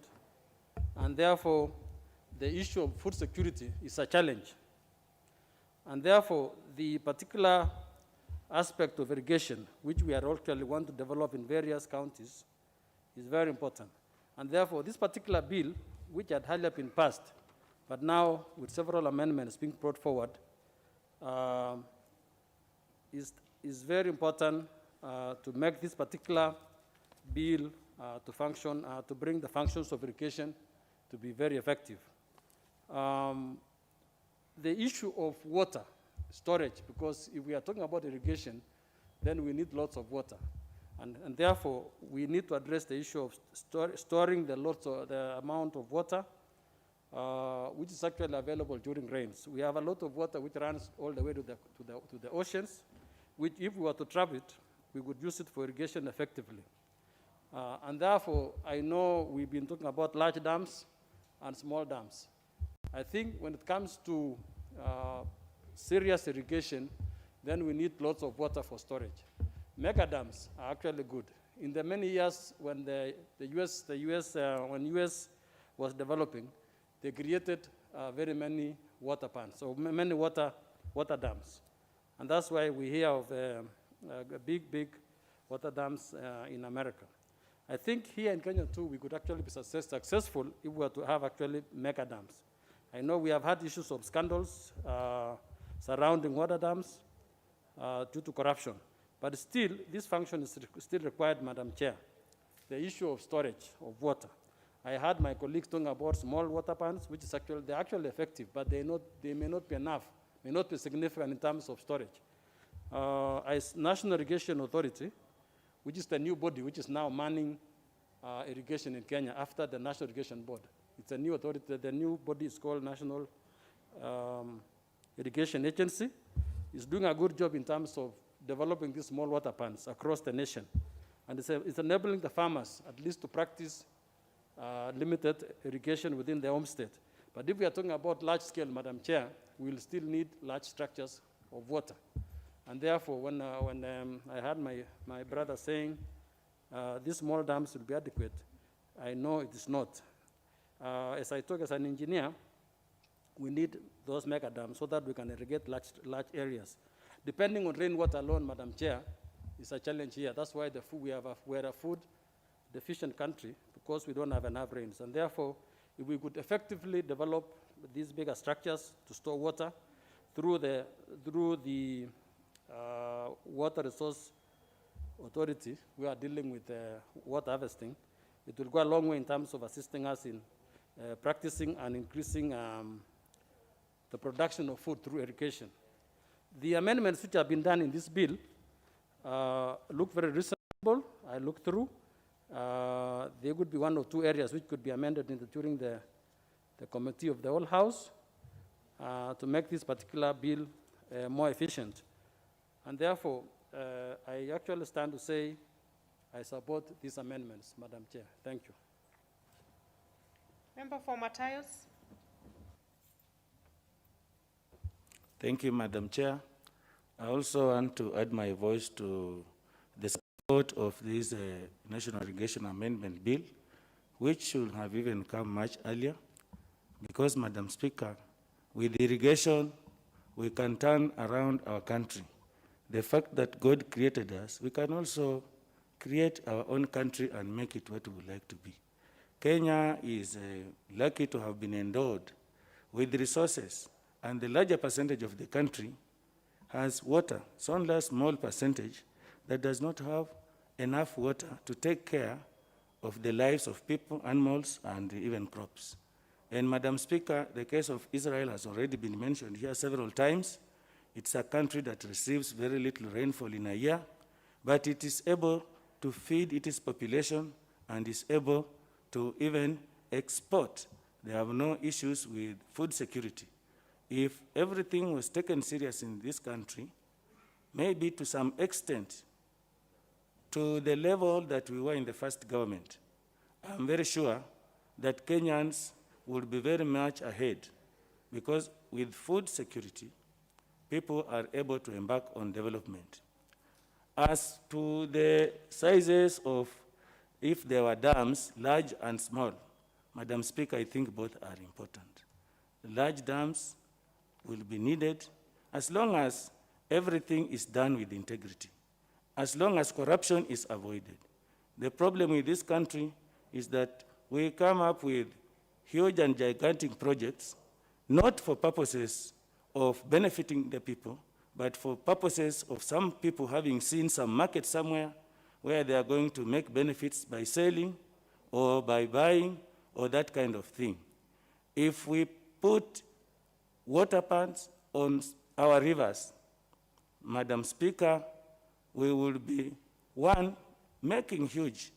and therefore the issue of food security is a challenge. And therefore, the particular aspect of irrigation, which we are actually want to develop in various counties, is very important. And therefore, this particular bill, which had earlier been passed, but now with several amendments being brought forward, is very important to make this particular bill to function, to bring the functions of irrigation to be very effective. The issue of water storage, because if we are talking about irrigation, then we need lots of water. And therefore, we need to address the issue of storing the amount of water which is actually available during rains. We have a lot of water which runs all the way to the oceans, which if we were to trap it, we would use it for irrigation effectively. And therefore, I know we've been talking about large dams and small dams. I think when it comes to serious irrigation, then we need lots of water for storage. Mega dams are actually good. In the many years when the US was developing, they created very many water ponds, so many water dams. And that's why we hear of big water dams in America. I think here in Kenya too, we could actually be successful if we were to have actually mega dams. I know we have had issues of scandals surrounding water dams due to corruption. But still, this function is still required, Madam Chair. The issue of storage of water. I heard my colleagues talking about small water ponds, which is they're actually effective, but they may not be enough, may not be significant in terms of storage. As National Irrigation Authority, which is the new body which is now manning irrigation in Kenya after the National Irrigation Board. It's a new authority. The new body is called National Irrigation Agency. It's doing a good job in terms of developing these small water ponds across the nation. And it's enabling the farmers at least to practice limited irrigation within their homestead. But if we are talking about large scale, Madam Chair, we will still need large structures of water. And therefore, when I heard my brother saying these small dams will be adequate, I know it is not. As I talk as an engineer, we need those mega dams so that we can irrigate large areas. Depending on rainwater alone, Madam Chair, is a challenge here. That's why we're a food deficient country, because we don't have enough rains. And therefore, if we could effectively develop these bigger structures to store water through the Water Resource Authority, we are dealing with water harvesting. It will go a long way in terms of assisting us in practicing and increasing the production of food through irrigation. The amendments which have been done in this bill look very reasonable. I looked through. There would be one or two areas which could be amended during the committee of the whole House to make this particular bill more efficient. And therefore, I actually stand to say I support these amendments, Madam Chair. Thank you. Member for Matthias. Thank you, Madam Chair. I also want to add my voice to the support of this National Irrigation Amendment Bill, which should have even come much earlier, because, Madam Speaker, with irrigation, we can turn around our country. The fact that God created us, we can also create our own country and make it what we would like to be. Kenya is lucky to have been endowed with resources, and the larger percentage of the country has water. It's only a small percentage that does not have enough water to take care of the lives of people, animals, and even crops. And Madam Speaker, the case of Israel has already been mentioned here several times. It's a country that receives very little rainfall in a year, but it is able to feed its population and is able to even export. They have no issues with food security. If everything was taken serious in this country, maybe to some extent, to the level that we were in the first government, I'm very sure that Kenyans would be very much ahead, because with food security, people are able to embark on development. As to the sizes of, if there were dams, large and small, Madam Speaker, I think both are important. Large dams will be needed as long as everything is done with integrity, as long as corruption is avoided. The problem with this country is that we come up with huge and gigantic projects, not for purposes of benefiting the people, but for purposes of some people having seen some market somewhere where they are going to make benefits by selling or by buying or that kind of thing. If we put water ponds on our rivers, Madam Speaker, we will be, one, making huge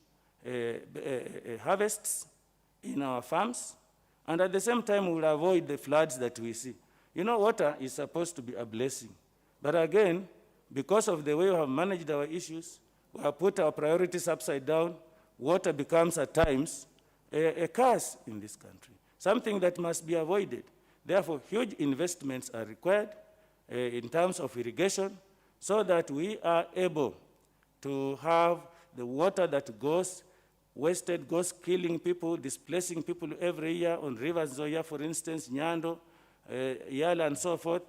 harvests in our farms, And at the same time, we'll avoid the floods that we see. You know, water is supposed to be a blessing. But again, because of the way we have managed our issues, we have put our priorities upside down, water becomes at times a curse in this country, something that must be avoided. Therefore, huge investments are required in terms of irrigation so that we are able to have the water that goes wasted, goes killing people, displacing people every year on River Zoya, for instance, Nyando, Yala, and so forth,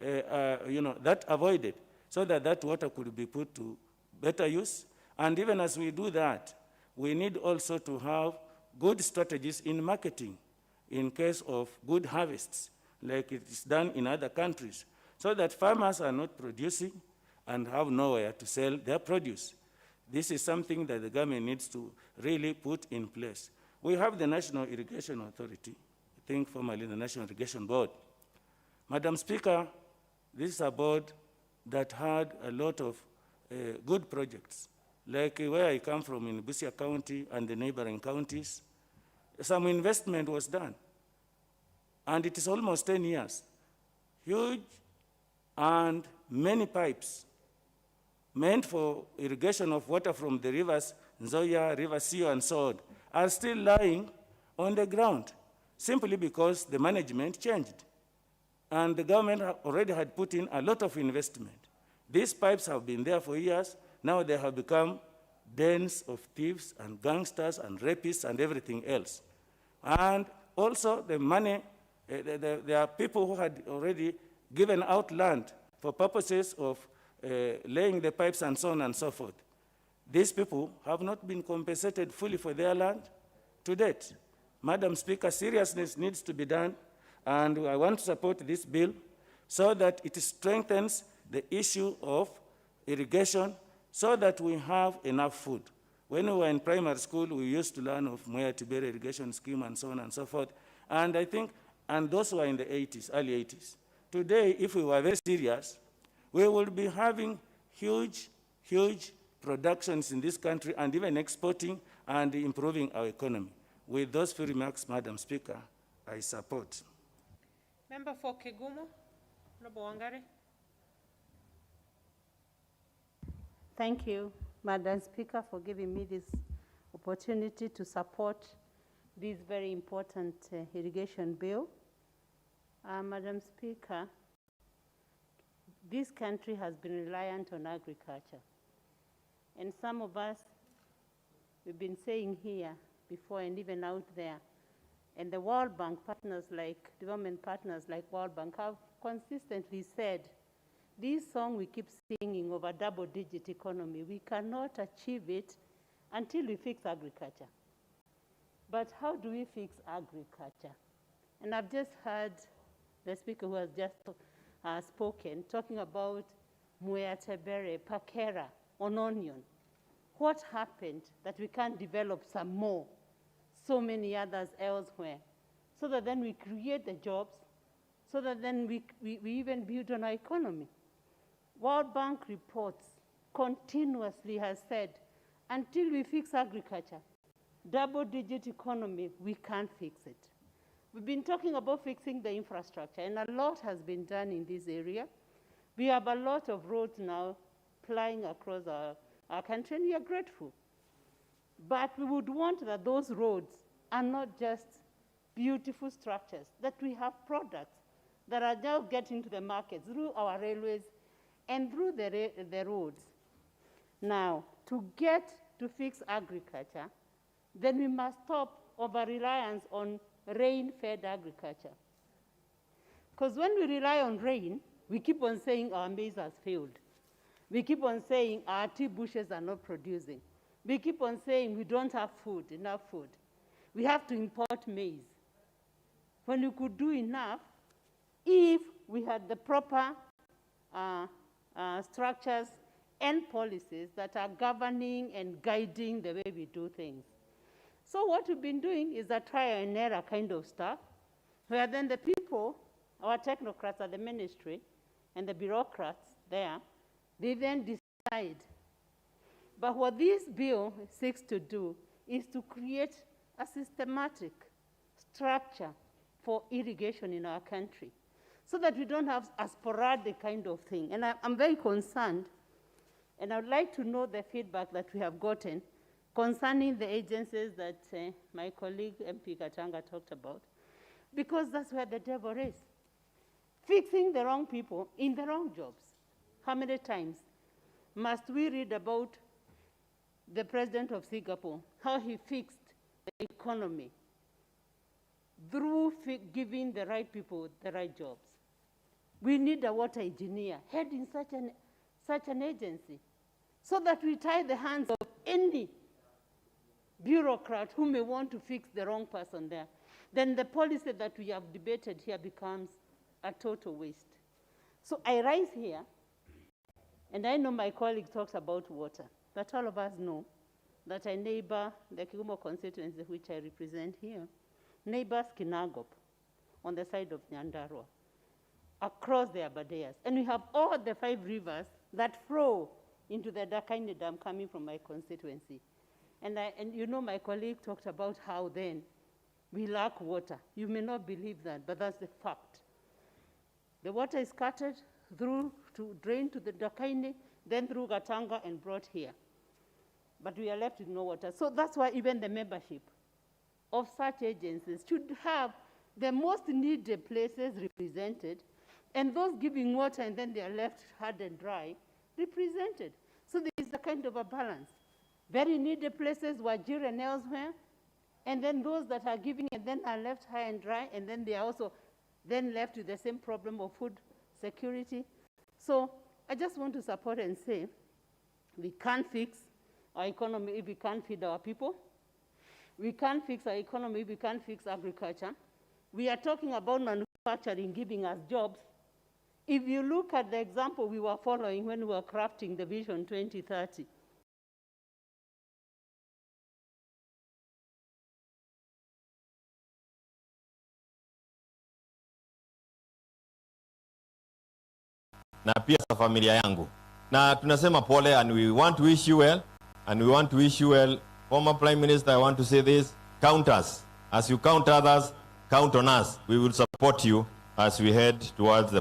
that avoided, so that that water could be put to better use. And even as we do that, we need also to have good strategies in marketing in case of good harvests, like it is done in other countries, so that farmers are not producing and have nowhere to sell their produce. This is something that the government needs to really put in place. We have the National Irrigation Authority, I think formerly the National Irrigation Board. Madam Speaker, this is a board that had a lot of good projects, like where I come from in Busia County and the neighboring counties. Some investment was done, and it is almost 10 years. Huge and many pipes meant for irrigation of water from the rivers, Nzoia, River Sio, and so on, are still lying on the ground, simply because the management changed. And the government already had put in a lot of investment. These pipes have been there for years. Now they have become dens of thieves and gangsters and rapists and everything else. And also the money, there are people who had already given out land for purposes of laying the pipes and so on and so forth. These people have not been compensated fully for their land to date. Madam Speaker, seriousness needs to be done, and I want to support this bill so that it strengthens the issue of irrigation so that we have enough food. When we were in primary school, we used to learn of Mwea Tibere irrigation scheme and so on and so forth. And I think, and those were in the 80s, early 80s. Today, if we were very serious, we will be having huge, huge productions in this country and even exporting and improving our economy. With those few remarks, Madam Speaker, I support. Member for Kegumo, Honorable Wangari. Thank you, Madam Speaker, for giving me this opportunity to support this very important irrigation bill. Madam Speaker, this country has been reliant on agriculture. And some of us, we've been saying here before and even out there, and the World Bank partners like, development partners like World Bank have consistently said, this song we keep singing of a double-digit economy, we cannot achieve it until we fix agriculture. But how do we fix agriculture? And I've just heard the speaker who has just spoken, talking about Mwea Tibere, Pakera, on onion. What happened that we can't develop some more, so many others elsewhere, so that then we create the jobs, so that then we even build on our economy? World Bank reports continuously has said, until we fix agriculture, double-digit economy, we can't fix it. We've been talking about fixing the infrastructure, and a lot has been done in this area. We have a lot of roads now plying across our country, and we are grateful. But we would want that those roads are not just beautiful structures, that we have products that are now getting to the market through our railways and through the roads. Now, to fix agriculture, then we must stop over-reliance on rain-fed agriculture. Because when we rely on rain, we keep on saying our maize has failed. We keep on saying our tea bushes are not producing. We keep on saying we don't have food, enough food. We have to import maize. When we could do enough, if we had the proper structures and policies that are governing and guiding the way we do things. So what we've been doing is a trial and error kind of stuff, where then the people, our technocrats at the ministry, and the bureaucrats there, they then decide. But what this bill seeks to do is to create a systematic structure for irrigation in our country so that we don't have a sporadic kind of thing. And I'm very concerned, and I would like to know the feedback that we have gotten concerning the agencies that my colleague MP Katanga talked about, because that's where the devil is. Fixing the wrong people in the wrong jobs. How many times must we read about the president of Singapore, how he fixed the economy through giving the right people the right jobs? We need a water engineer heading such an agency so that we tie the hands of any bureaucrat who may want to fix the wrong person there. Then the policy that we have debated here becomes a total waste. So I rise here, and I know my colleague talks about water, but all of us know that I neighbor the Kigumo constituency, which I represent here, neighbors Kinagop on the side of Nyandarua, across the Abadeas. And we have all the 5 rivers that flow into the Dakaine Dam coming from my constituency. And you know, my colleague talked about how then we lack water. You may not believe that, but that's the fact. The water is scattered through to drain to the Dakaine, then through Gatanga and brought here. But we are left with no water. So that's why even the membership of such agencies should have the most needed places represented, and those giving water and then they are left hard and dry represented. So there is a kind of a balance. Very needed places, Wajir and elsewhere, and then those that are giving and then are left high and dry, and then they are also then left with the same problem of food security. So I just want to support and say we can't fix our economy if we can't feed our people. We can't fix our economy if we can't fix agriculture. We are talking about manufacturing giving us jobs. If you look at the example we were following when we were crafting the Vision 2030, na pia sa familia yangu, na tunasema pole, and we want to wish you well, and we want to wish you well. Former Prime Minister, I want to say this: count us. As you count others, count on us. We will support you as we head towards the